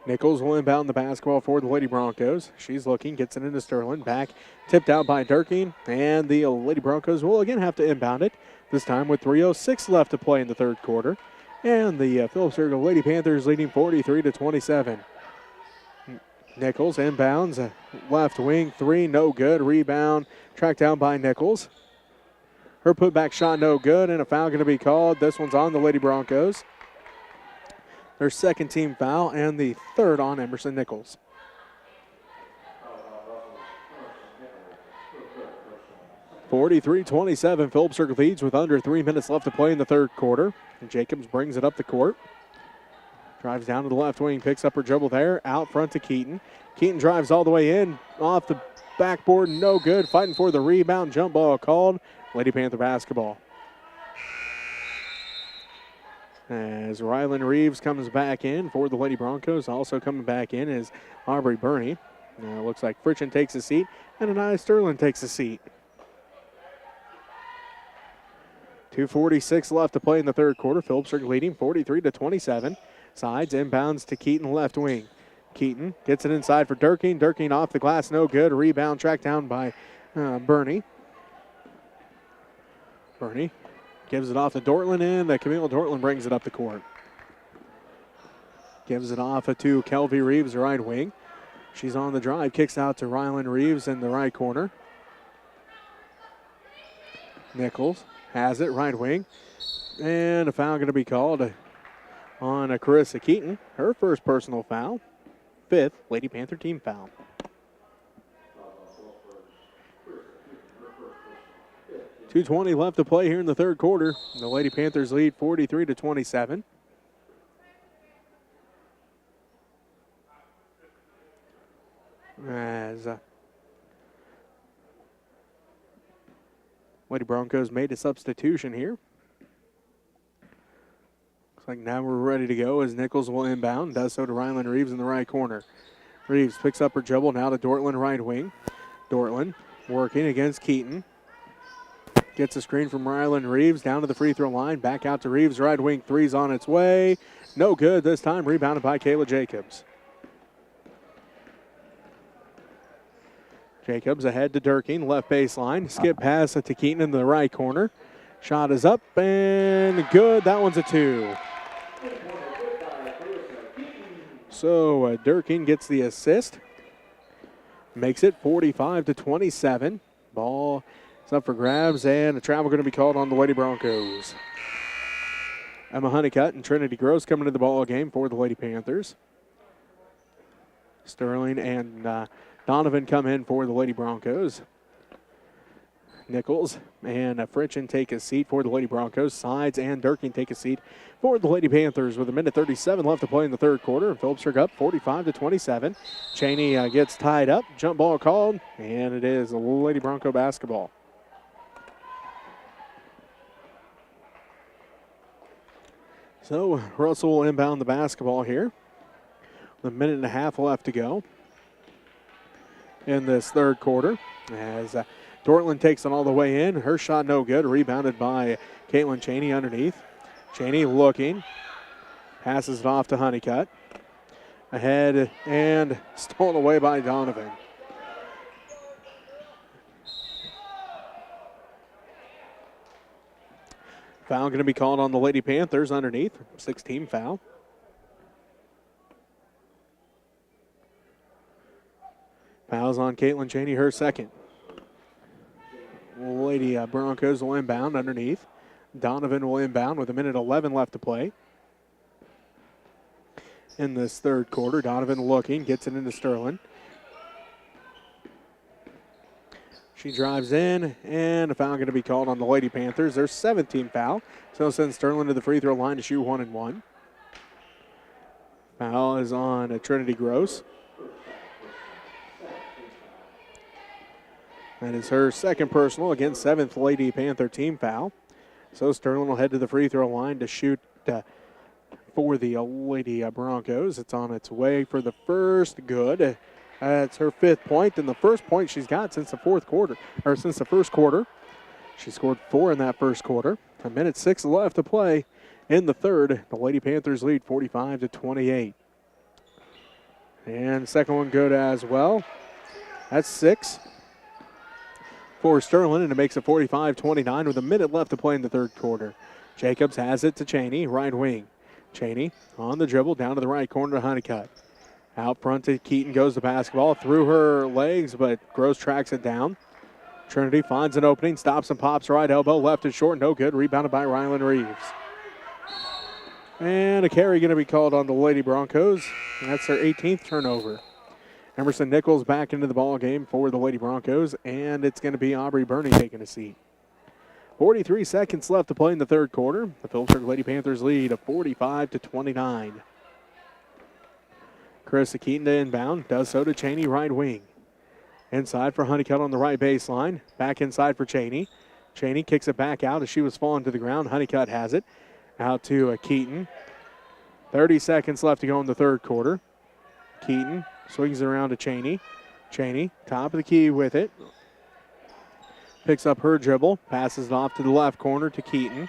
Nichols will inbound the basketball for the Lady Broncos. She's looking, gets it into Sterling. Back, tipped out by Durkin. And the Lady Broncos will again have to inbound it. This time with 3:06 left to play in the third quarter. And the Phillipsburg Lady Panthers leading 43-27. Nichols inbounds, left wing three, no good. Rebound, tracked down by Nichols. Her putback shot no good, and a foul going to be called. This one's on the Lady Broncos. Their second team foul, and the third on Emerson Nichols. (43-27). Phillipsburg leads with under 3 minutes left to play in the third quarter. And Jacobs brings it up the court. Drives down to the left wing, picks up her dribble there, out front to Keaton. Keaton drives all the way in, off the backboard, no good. Fighting for the rebound, jump ball called. Lady Panther basketball. As Rylan Reeves comes back in for the Lady Broncos, also coming back in is Aubrey Burney. Now it looks like Fritchen takes a seat, and Anaya Sterling takes a seat. 2:46 left to play in the third quarter. Phillipsburg leading 43-27. Sides inbounds to Keaton, left wing. Keaton gets it inside for Durkin. Durkin off the glass, no good. Rebound tracked down by Burney. Burney gives it off to Dortland, and Camille Dortland brings it up the court. Gives it off to Kelby Reeves, right wing. She's on the drive, kicks out to Rylan Reeves in the right corner. Nichols has it, right wing. And a foul going to be called on Carissa Keaton. Her first personal foul. Fifth Lady Panther team foul. .220 left to play here in the third quarter. The Lady Panthers lead 43-27. As Lady Broncos made a substitution here. Looks like now we're ready to go as Nichols will inbound. Does so to Rylan Reeves in the right corner. Reeves picks up her dribble now to Dortland, right wing. Dortland working against Keaton. Gets a screen from Rylan Reeves down to the free throw line. Back out to Reeves, right wing. Three's on its way. No good this time. Rebounded by Kayla Jacobs. Jacobs ahead to Durkin, left baseline. Skip pass to Keaton in the right corner. Shot is up and good. That one's a two. So Durkin gets the assist. Makes it 45-27. Ball is up for grabs, and a travel going to be called on the Lady Broncos. Emma Honeycutt and Trinity Gross coming to the ball game for the Lady Panthers. Sterling and Donovan come in for the Lady Broncos. Nichols and Fritchen take a seat for the Lady Broncos. Sides and Durkin take a seat for the Lady Panthers with 1:37 left to play in the third quarter. Phillipsburg up 45-27. Cheney gets tied up. Jump ball called, and it is Lady Bronco basketball. So Russell will inbound the basketball here. With 1.5 left to go in this third quarter as Dortland takes it all the way in. Her shot no good. Rebounded by Caitlin Cheney underneath. Cheney looking. Passes it off to Honeycutt. Ahead and stolen away by Donovan. Foul going to be called on the Lady Panthers underneath. 16 foul. Foul's on Caitlin Cheney, her second. Lady Broncos will inbound underneath. Donovan will inbound with 1:11 left to play. In this third quarter, Donovan looking, gets it into Sterling. She drives in, and a foul going to be called on the Lady Panthers. Their 17th foul. So sends Sterling to the free throw line to shoot 1 and 1. Foul is on Trinity Gross. That is her second personal, again, 7th Lady Panther team foul. So Sterling will head to the free throw line to shoot for the Lady Broncos. It's on its way for the first good. It's her 5th point, and the first point she's got since the first quarter. She scored 4 in that first quarter. 1:06 left to play in the third. The Lady Panthers lead 45-28. And second one good as well. That's 6 for Sterling, and it makes it 45-29 with 1 minute left to play in the third quarter. Jacobs has it to Cheney, right wing. Cheney on the dribble, down to the right corner to Honeycutt. Out front to Keaton goes the basketball through her legs, but Gross tracks it down. Trinity finds an opening, stops and pops right elbow, left and short, no good. Rebounded by Rylan Reeves. And a carry going to be called on the Lady Broncos. And that's their 18th turnover. Emerson Nichols back into the ball game for the Lady Broncos, and it's going to be Aubrey Burney taking a seat. 43 seconds left to play in the third quarter. The Phillipsburg Lady Panthers lead of 45-29. Carissa Keaton to inbound, does so to Cheney, right wing. Inside for Honeycutt on the right baseline. Back inside for Cheney. Cheney kicks it back out as she was falling to the ground. Honeycutt has it. Out to Keaton. 30 seconds left to go in the third quarter. Keaton swings it around to Cheney. Cheney, top of the key with it. Picks up her dribble. Passes it off to the left corner to Keaton.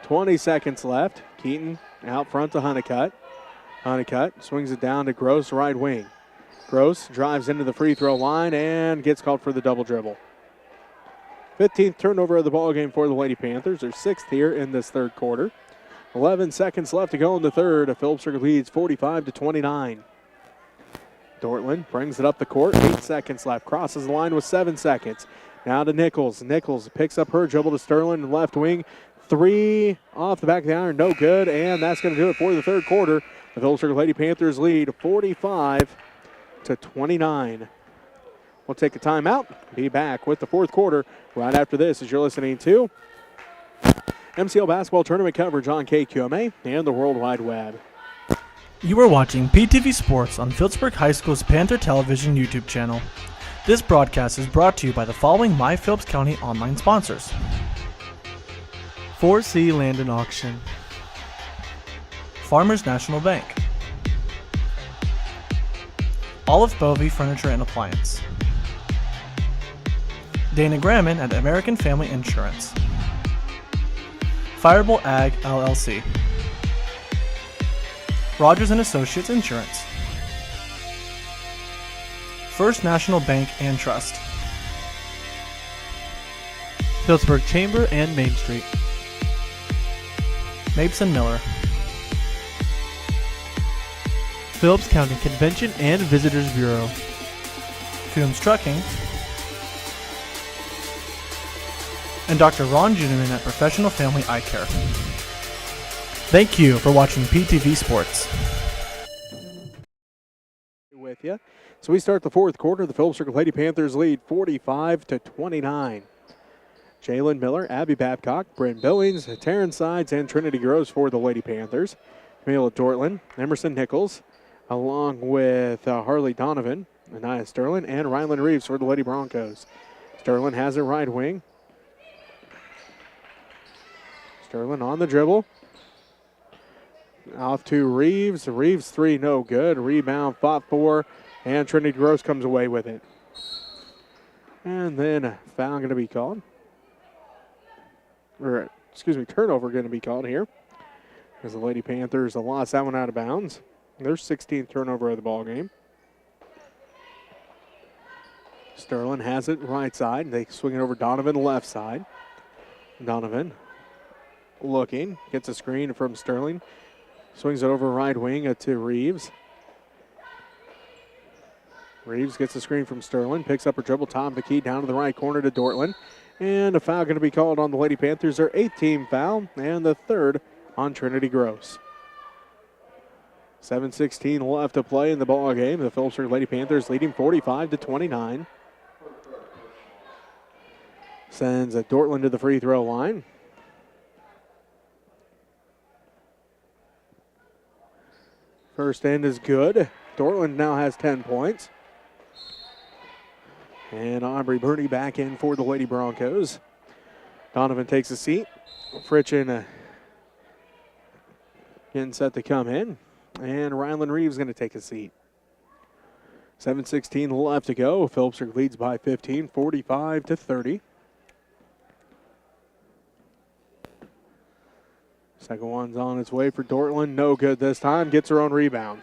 20 seconds left. Keaton out front to Honeycutt. Honeycutt swings it down to Gross, right wing. Gross drives into the free throw line and gets called for the double dribble. 15th turnover of the ball game for the Lady Panthers. Their 6th here in this third quarter. 11 seconds left to go in the third. Phillipsburg leads 45-29. Dortland brings it up the court. 8 seconds left. Crosses the line with 7 seconds. Now to Nichols. Nichols picks up her dribble to Sterling, left wing. 3 off the back of the iron, no good, and that's going to do it for the third quarter. The Phillipsburg Lady Panthers lead 45-29. We'll take a timeout. Be back with the fourth quarter right after this as you're listening to MCL Basketball Tournament coverage on KQMA and the World Wide Web. You are watching PTV Sports on Phillipsburg High School's Panther Television YouTube channel. This broadcast is brought to you by the following My Phillips County online sponsors. 4C Land and Auction, Farmers National Bank, Olive Bovey Furniture and Appliance, Dana Gramman at American Family Insurance, Fireball Ag LLC, Rogers & Associates Insurance, First National Bank and Trust, Phillipsburg Chamber and Main Street, Mapes & Miller, Phillips County Convention and Visitors Bureau, Coombs Trucking, and Dr. Ron Juneman at Professional Family Eye Care. Thank you for watching PTV Sports. With you. So we start the fourth quarter. The Phillipsburg Lady Panthers lead 45-29. Jalen Miller, Abby Babcock, Bryn Billings, Taryn Sides, and Trinity Groves for the Lady Panthers. Camila Dortland, Emerson Nichols, along with Harley Donovan, Anaya Sterling, and Rylan Reeves for the Lady Broncos. Sterling has it right wing. Sterling on the dribble. Off to Reeves. Reeves three, no good. Rebound fought for, and Trinity Groves comes away with it. And then a foul going to be called. Or, excuse me, turnover going to be called here. As the Lady Panthers lost that one out of bounds. Their 16th turnover of the ball game. Sterling has it right side. They swing it over Donovan left side. Donovan looking, gets a screen from Sterling. Swings it over right wing to Reeves. Reeves gets the screen from Sterling, picks up her dribble, top of the key, down to the right corner to Dortland. And a foul going to be called on the Lady Panthers, their 8th team foul, and the 3rd on Trinity Groves. 7:16 left to play in the ball game. The Phillipsburg Lady Panthers leading 45-29. Sends a Dortland to the free throw line. First end is good. Dortland now has 10 points. And Aubrey Burney back in for the Lady Broncos. Donovan takes a seat. Fritchen getting set to come in. And Rylan Reeves going to take a seat. 7:16 left to go. Phillipsburg leads by 15, 45-30. Second one's on its way for Dortland. No good this time. Gets her own rebound.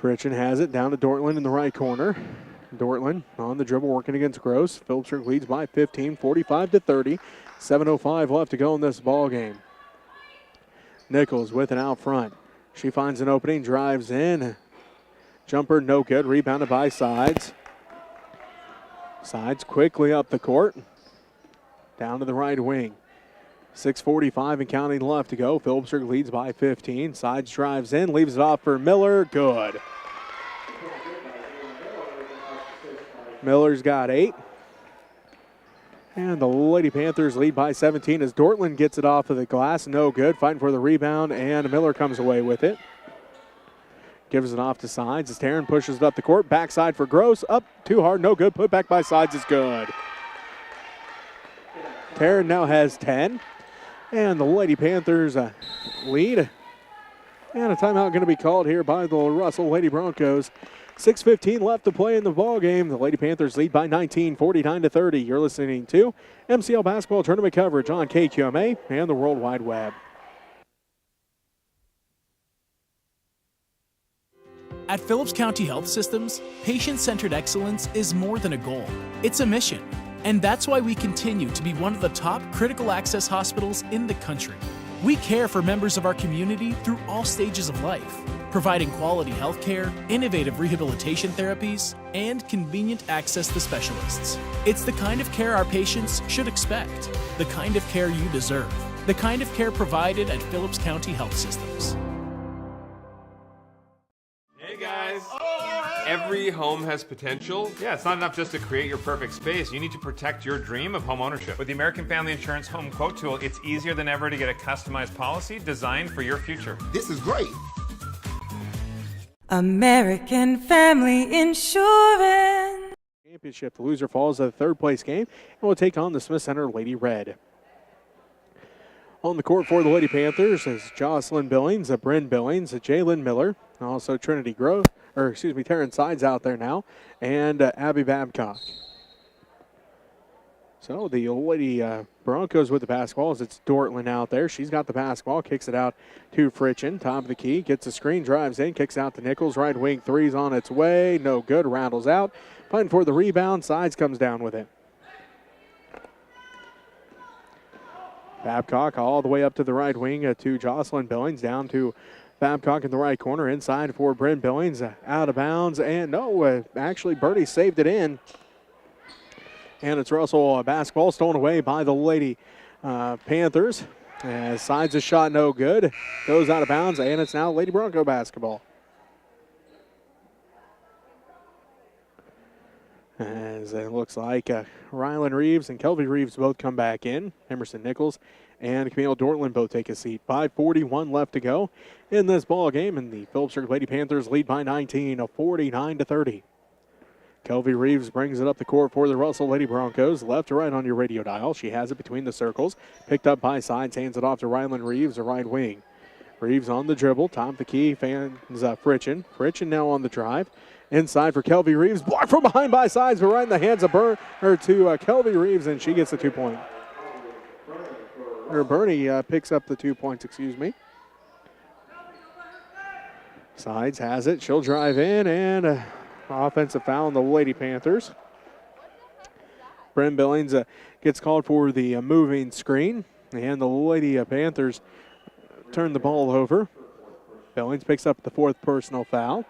Fritchen has it down to Dortland in the right corner. Dortland on the dribble working against Gross. Phillipsburg leads by 15, 45-30. 7:05 left to go in this ball game. Nichols with it out front. She finds an opening, drives in. Jumper no good. Rebounded by Sides. Sides quickly up the court. Down to the right wing. 6:45 and counting left to go. Phillipsburg leads by 15. Sides drives in, leaves it off for Miller. Good. Miller's got 8. And the Lady Panthers lead by 17 as Dortland gets it off of the glass. No good. Fighting for the rebound, and Miller comes away with it. Gives it off to Sides as Taryn pushes it up the court. Backside for Gross. Up too hard. No good. Put back by Sides is good. Taryn now has 10. And the Lady Panthers lead. And a timeout going to be called here by the Russell Lady Broncos. 6:15 left to play in the ball game. The Lady Panthers lead by 19, 49-30. You're listening to MCL Basketball Tournament coverage on KQMA and the World Wide Web. At Phillips County Health Systems, patient-centered excellence is more than a goal. It's a mission. And that's why we continue to be one of the top critical access hospitals in the country. We care for members of our community through all stages of life, providing quality health care, innovative rehabilitation therapies, and convenient access to specialists. It's the kind of care our patients should expect, the kind of care you deserve, the kind of care provided at Phillips County Health Systems. Hey guys! Every home has potential. Yeah, it's not enough just to create your perfect space. You need to protect your dream of home ownership. With the American Family Insurance Home Quote Tool, it's easier than ever to get a customized policy designed for your future. This is great. American Family Insurance. Championship. The loser falls to the third place game and will take on the Smith Center Lady Red. On the court for the Lady Panthers is Jocelyn Billings, Bryn Billings, Jalen Miller, also Trinity Grove. Taryn Sides out there now, and Abby Babcock. So the Lady Broncos with the basketball as it's Dortland out there. She's got the basketball, kicks it out to Fritchen, top of the key, gets the screen, drives in, kicks out to Nichols, right wing three's on its way, no good, rattles out. Fighting for the rebound, Sides comes down with it. Babcock all the way up to the right wing to Jocelyn Billings, down to Babcock in the right corner, inside for Bryn Billings, out of bounds, and actually Birdie saved it in. And it's Russell basketball stolen away by the Lady Panthers. As sides a shot no good. Goes out of bounds, and it's now Lady Bronco basketball. As it looks like Rylan Reeves and Kelvy Reeves both come back in. Emerson Nichols and Camille Dortland both take a seat. 5:41 left to go in this ball game, and the Phillipsburg Lady Panthers lead by 19, 49-30. Kelvy Reeves brings it up the court for the Russell Lady Broncos. Left to right on your radio dial. She has it between the circles. Picked up by sides, hands it off to Rylan Reeves, a right wing. Reeves on the dribble, top of the key, fans Fritchen. Fritchen now on the drive. Inside for Kelvy Reeves. Blocked from behind by sides, but right in the hands of Kelvy Reeves, and she gets the 2 point. Or Bernie picks up the 2 points, excuse me. Sides has it. She'll drive in, and offensive foul on the Lady Panthers. Bryn Billings gets called for the moving screen, and the Lady Panthers turn the ball over. Billings picks up the 4th personal foul.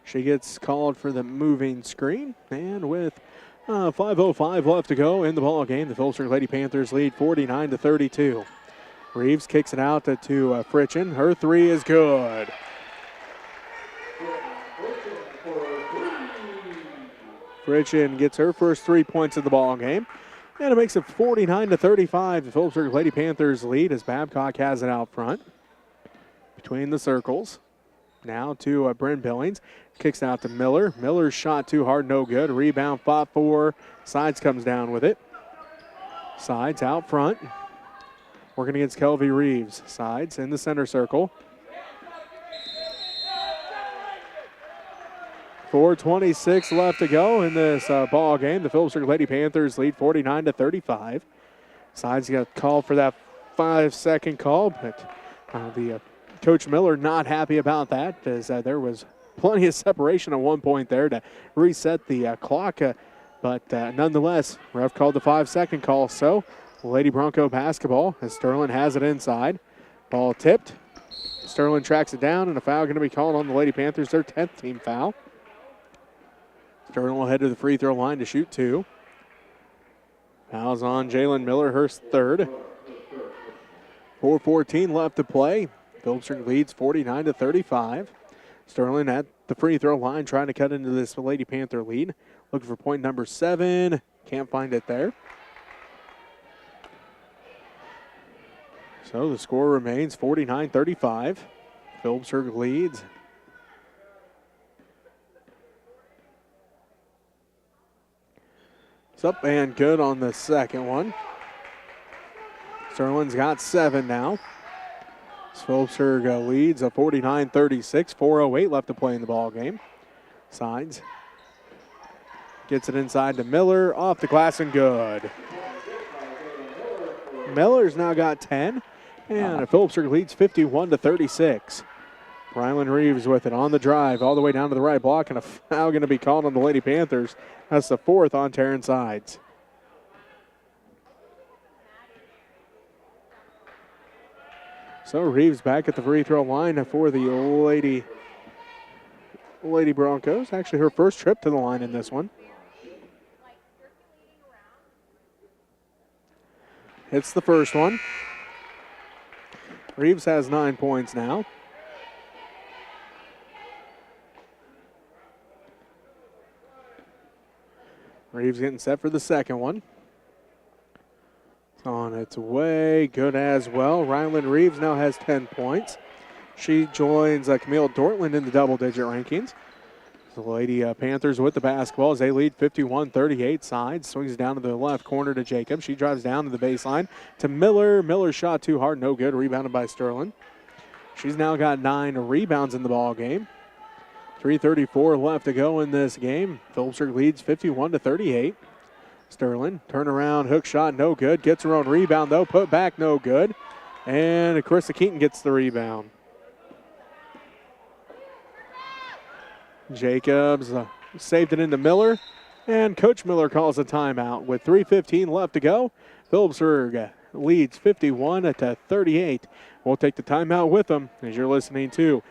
She gets called for the moving screen, and with 5:05 left to go in the ball game, the Phillipsburg Lady Panthers lead 49-32. Reeves kicks it out to Fritchen. Her 3 is good. Fritchen gets her first 3 points of the ball game, and it makes it 49-35. The Phillipsburg Lady Panthers lead as Babcock has it out front between the circles. Now to Bryn Billings. Kicks out to Miller. Miller's shot too hard, no good. Rebound fought for. Sides comes down with it. Sides out front. Working against Kelvy Reeves. Sides in the center circle. 4:26 left to go in this ball game. The Phillipsburg Lady Panthers lead 49-35. Sides got called for that 5-second call, but the Coach Miller not happy about that, as there was plenty of separation at one point there to reset the clock. But nonetheless, ref called the 5-second call. So Lady Bronco basketball as Sterling has it inside. Ball tipped. Sterling tracks it down, and a foul going to be called on the Lady Panthers, their 10th team foul. Sterling will head to the free throw line to shoot 2. Fouls on Jalen Miller, her 3rd. 4:14 left to play. Phillipsburg leads 49-35. Sterling at the free throw line trying to cut into this Lady Panther lead. Looking for point number 7. Can't find it there. So the score remains 49-35. Phillipsburg leads. It's up and good on the second one. Sterling's got 7 now. Phillipsburg leads a 49-36. 4:08 left to play in the ball game. Sides. Gets it inside to Miller. Off the glass and good. Miller's now got 10. And Phillipsburg leads 51-36. Rylan Reeves with it on the drive. All the way down to the right block. And a foul going to be called on the Lady Panthers. That's the 4th on Taryn Sides. So Reeves back at the free throw line for the Lady Broncos. Actually, her first trip to the line in this one. Hits the first one. Reeves has 9 points now. Reeves getting set for the second one. It's on its way. Good as well. Rylan Reeves now has 10 points. She joins Camille Dortland in the double-digit rankings. The Lady Panthers with the basketball as they lead 51-38. Sides swings down to the left corner to Jacob. She drives down to the baseline to Miller. Miller shot too hard, no good. Rebounded by Sterling. She's now got 9 rebounds in the ball game. 3:34 left to go in this game. Phillipsburg leads 51-38. Sterling, turnaround, hook shot, no good. Gets her own rebound, though. Put back, no good. And Carissa Keaton gets the rebound. Jacobs saved it into Miller. And Coach Miller calls a timeout with 3:15 left to go. Phillipsburg leads 51-38. We'll take the timeout with them as you're listening to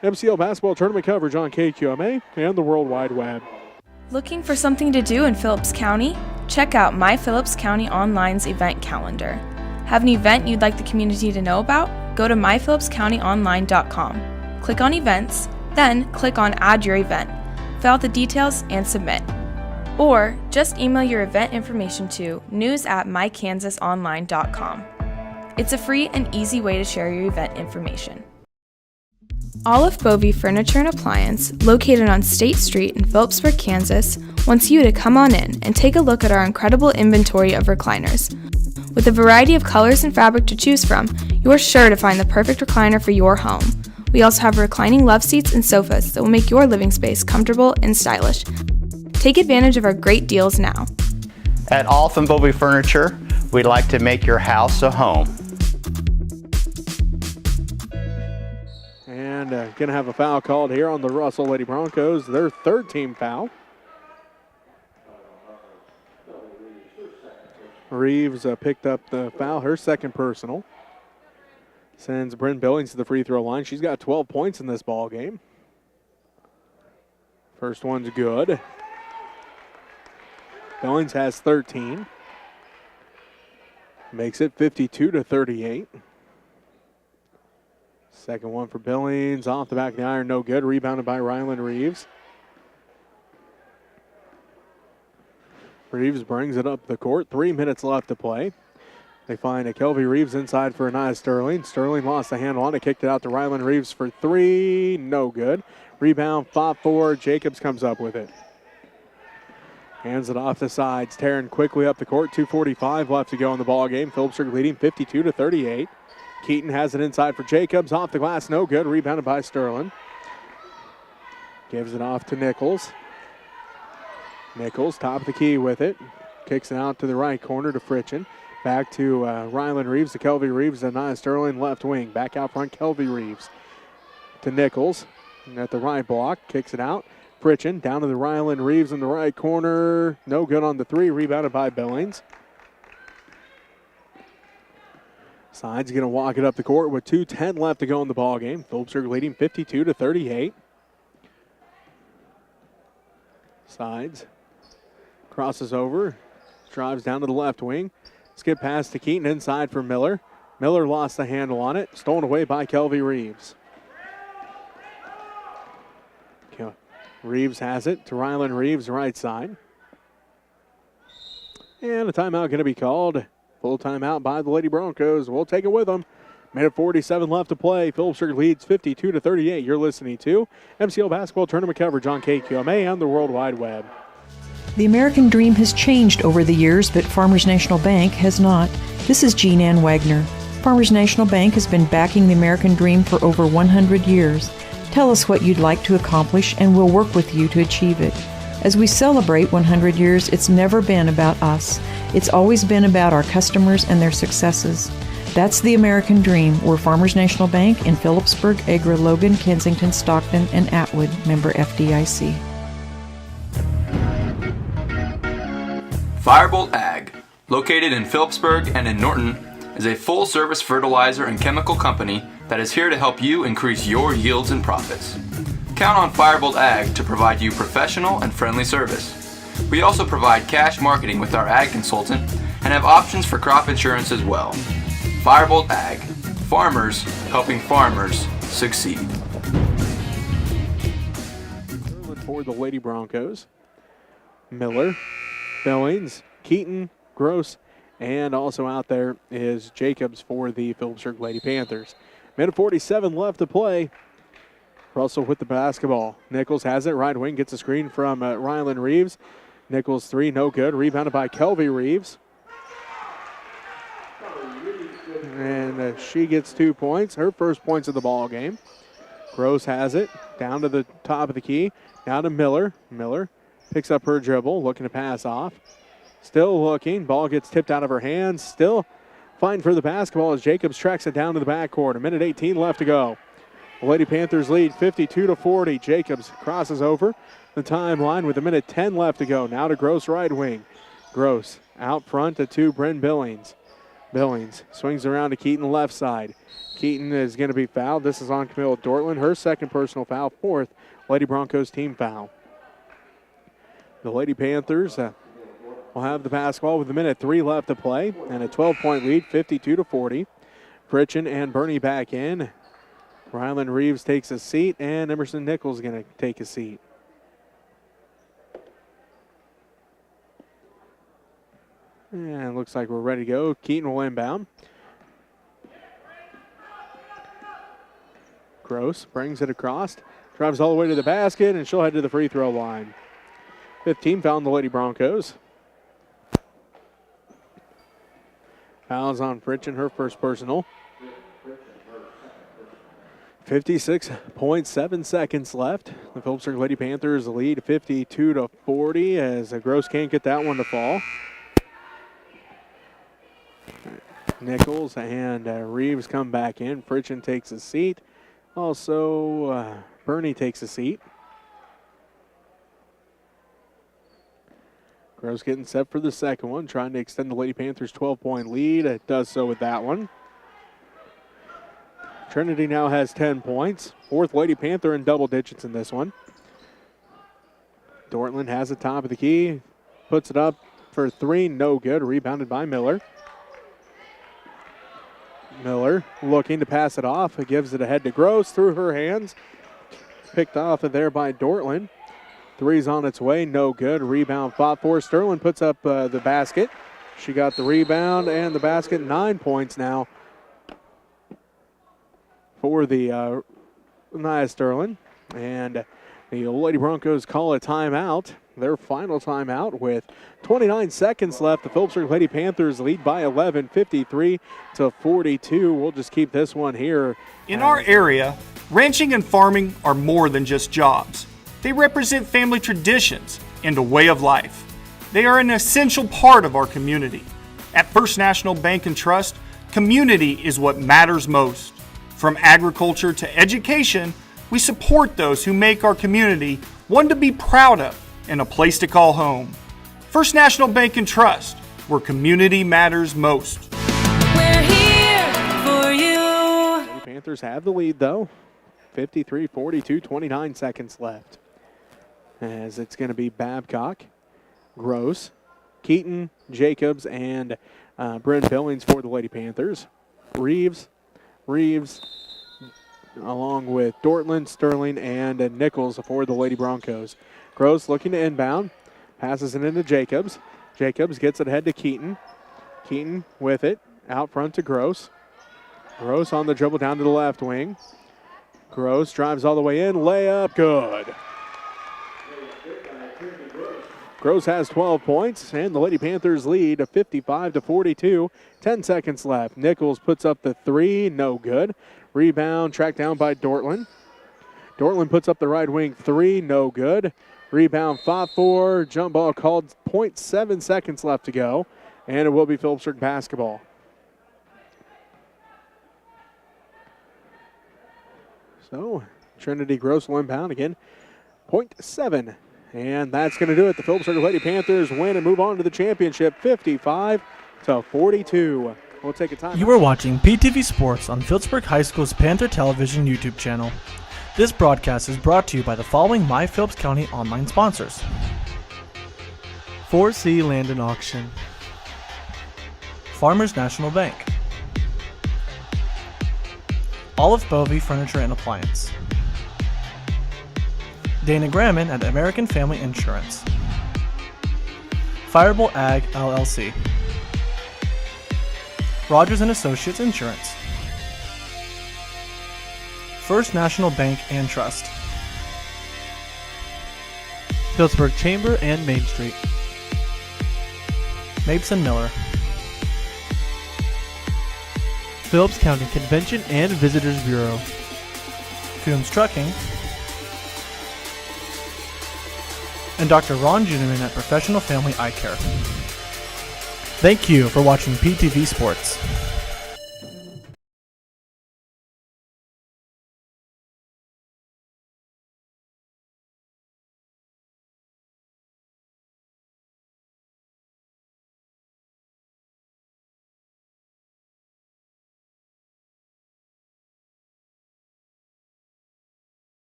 MCL Basketball Tournament coverage on KQMA and the World Wide Web. Looking for something to do in Phillips County? Check out My Phillips County Online's event calendar. Have an event you'd like the community to know about? Go to myphillipscountyonline.com. Click on Events, then click on Add Your Event. Fill out the details and submit. Or just email your event information to news@mykansasonline.com. It's a free and easy way to share your event information. Olive Bovey Furniture and Appliance, located on State Street in Phillipsburg, Kansas, wants you to come on in and take a look at our incredible inventory of recliners. With a variety of colors and fabric to choose from, you're sure to find the perfect recliner for your home. We also have reclining love seats and sofas that will make your living space comfortable and stylish. Take advantage of our great deals now. At Olive Bovey Furniture, we'd like to make your house a home. And going to have a foul called here on the Russell Lady Broncos, their third team foul. Reeves picked up the foul, her second personal. Sends Bryn Billings to the free throw line. She's got 12 points in this ball game. First one's good. Billings has 13. Makes it 52-38. Second one for Billings, off the back of the iron, no good. Rebounded by Rylan Reeves. Reeves brings it up the court. 3 minutes left to play. They find a Kelvy Reeves inside for Anaya Sterling. Sterling lost the handle on it, kicked it out to Rylan Reeves for three, no good. Rebound, 5-4. Jacobs comes up with it. Hands it off the sides. Taryn quickly up the court. 2:45 left to go in the ball game. Phillipsburg leading 52-38. Keaton has it inside for Jacobs. Off the glass, no good. Rebounded by Sterling. Gives it off to Nichols. Nichols, top of the key with it. Kicks it out to the right corner to Fritchen. Back to Rylan Reeves, to Kelvy Reeves, and Nia Sterling left wing. Back out front, Kelvy Reeves. To Nichols at the right block. Kicks it out. Fritchen down to the Rylan Reeves in the right corner. No good on the three. Rebounded by Billings. Sides going to walk it up the court with 2:10 left to go in the ball game. Phillipsburg leading 52-38. Sides crosses over, drives down to the left wing. Skip pass to Keaton inside for Miller. Miller lost the handle on it. Stolen away by Kelvy Reeves. Reeves has it to Rylan Reeves, right side. And a timeout going to be called. Full timeout by the Lady Broncos. We'll take it with them. Minute 47 left to play. Phillipsburg leads 52-38. You're listening to MCL Basketball Tournament coverage on KQMA and the World Wide Web. The American dream has changed over the years, but Farmers National Bank has not. This is Jean Ann Wagner. Farmers National Bank has been backing the American dream for over 100 years. Tell us what you'd like to accomplish, and we'll work with you to achieve it. As we celebrate 100 years, it's never been about us. It's always been about our customers and their successes. That's the American dream. We're Farmers National Bank in Phillipsburg, Agra, Logan, Kensington, Stockton, and Atwood, member FDIC. Firebolt Ag, located in Phillipsburg and in Norton, is a full-service fertilizer and chemical company that is here to help you increase your yields and profits. Count on Firebolt Ag to provide you professional and friendly service. We also provide cash marketing with our ag consultant and have options for crop insurance as well. Firebolt Ag, farmers helping farmers succeed. For the Lady Broncos, Miller, Billings, Keaton, Gross, and also out there is Jacobs for the Phillipsburg Lady Panthers. Minute 47 left to play. Russell with the basketball. Nichols has it. Right wing gets a screen from Rylan Reeves. Nichols three, no good. Rebounded by Kelvy Reeves. And she gets 2 points. Her first points of the ball game. Gross has it. Down to the top of the key. Down to Miller. Miller picks up her dribble. Looking to pass off. Still looking. Ball gets tipped out of her hands. Still fighting for the basketball as Jacobs tracks it down to the backcourt. A minute 18 left to go. The Lady Panthers lead 52-40. Jacobs crosses over the timeline with a minute 10 left to go. Now to Gross right wing. Gross out front to Bryn Billings. Billings swings around to Keaton left side. Keaton is going to be fouled. This is on Camille Dortland. Her second personal foul, fourth Lady Broncos team foul. The Lady Panthers will have the basketball with 1:03 left to play and a 12-point lead, 52-40. Pritchin and Bernie back in. Rylan Reeves takes a seat, and Emerson Nichols is going to take a seat. And looks like we're ready to go. Keaton will inbound. Gross brings it across, drives all the way to the basket, and she'll head to the free throw line. 15 foul on the Lady Broncos. Fouls on Pritchin, her first personal. 56.7 seconds left. The Phillipsburg Lady Panthers lead 52-40 as Gross can't get that one to fall. Nichols and Reeves come back in. Pritchin takes a seat. Also, Bernie takes a seat. Gross getting set for the second one, trying to extend the Lady Panthers' 12-point lead. It does so with that one. Trinity now has 10 points. Fourth Lady Panther in double digits in this one. Dortland has the top of the key. Puts it up for three. No good. Rebounded by Miller. Miller looking to pass it off. It gives it ahead to Gross through her hands. Picked off of there by Dortland. Three's on its way. No good. Rebound fought for. Sterling puts up the basket. She got the rebound and the basket. 9 points now for the Nia Sterling. And the Lady Broncos call a timeout. Their final timeout with 29 seconds left. The Phillipsburg Lady Panthers lead by 11, 53-42. We'll just keep this one here. In our area, ranching and farming are more than just jobs. They represent family traditions and a way of life. They are an essential part of our community. At First National Bank and Trust, community is what matters most. From agriculture to education, we support those who make our community one to be proud of and a place to call home. First National Bank and Trust, where community matters most. We're here for you. The Panthers have the lead though. 53-42, 29 seconds left. As it's going to be Babcock, Gross, Keaton, Jacobs, and Bryn Billings for the Lady Panthers. Reeves, along with Dortland, Sterling, and Nichols for the Lady Broncos. Gross looking to inbound, passes it into Jacobs. Jacobs gets it ahead to Keaton. Keaton with it, out front to Gross. Gross on the dribble down to the left wing. Gross drives all the way in, layup, good. Gross has 12 points, and the Lady Panthers lead 55-42. 10 seconds left. Nichols puts up the three, no good. Rebound tracked down by Dortland. Dortland puts up the right wing three, no good. Rebound fought for, jump ball called, 0.7 seconds left to go, and it will be Phillipsburg basketball. So, Trinity Gross will inbound again, 0.7. And that's going to do it. The Phillipsburg Lady Panthers win and move on to the championship, 55-42. We'll take a time. You are watching PTV Sports on Phillipsburg High School's Panther Television YouTube channel. This broadcast is brought to you by the following My Phillips County online sponsors. 4C Land and Auction, Farmers National Bank, Olive Bovey Furniture and Appliance, Dana Gramman at American Family Insurance, Fireball Ag LLC, Rogers & Associates Insurance, First National Bank and Trust, Phillipsburg Chamber and Main Street, Mabeson Miller, Phillips County Convention and Visitors Bureau, Coombs Trucking, and Dr. Ron Juneman at Professional Family Eye Care. Thank you for watching PTV Sports.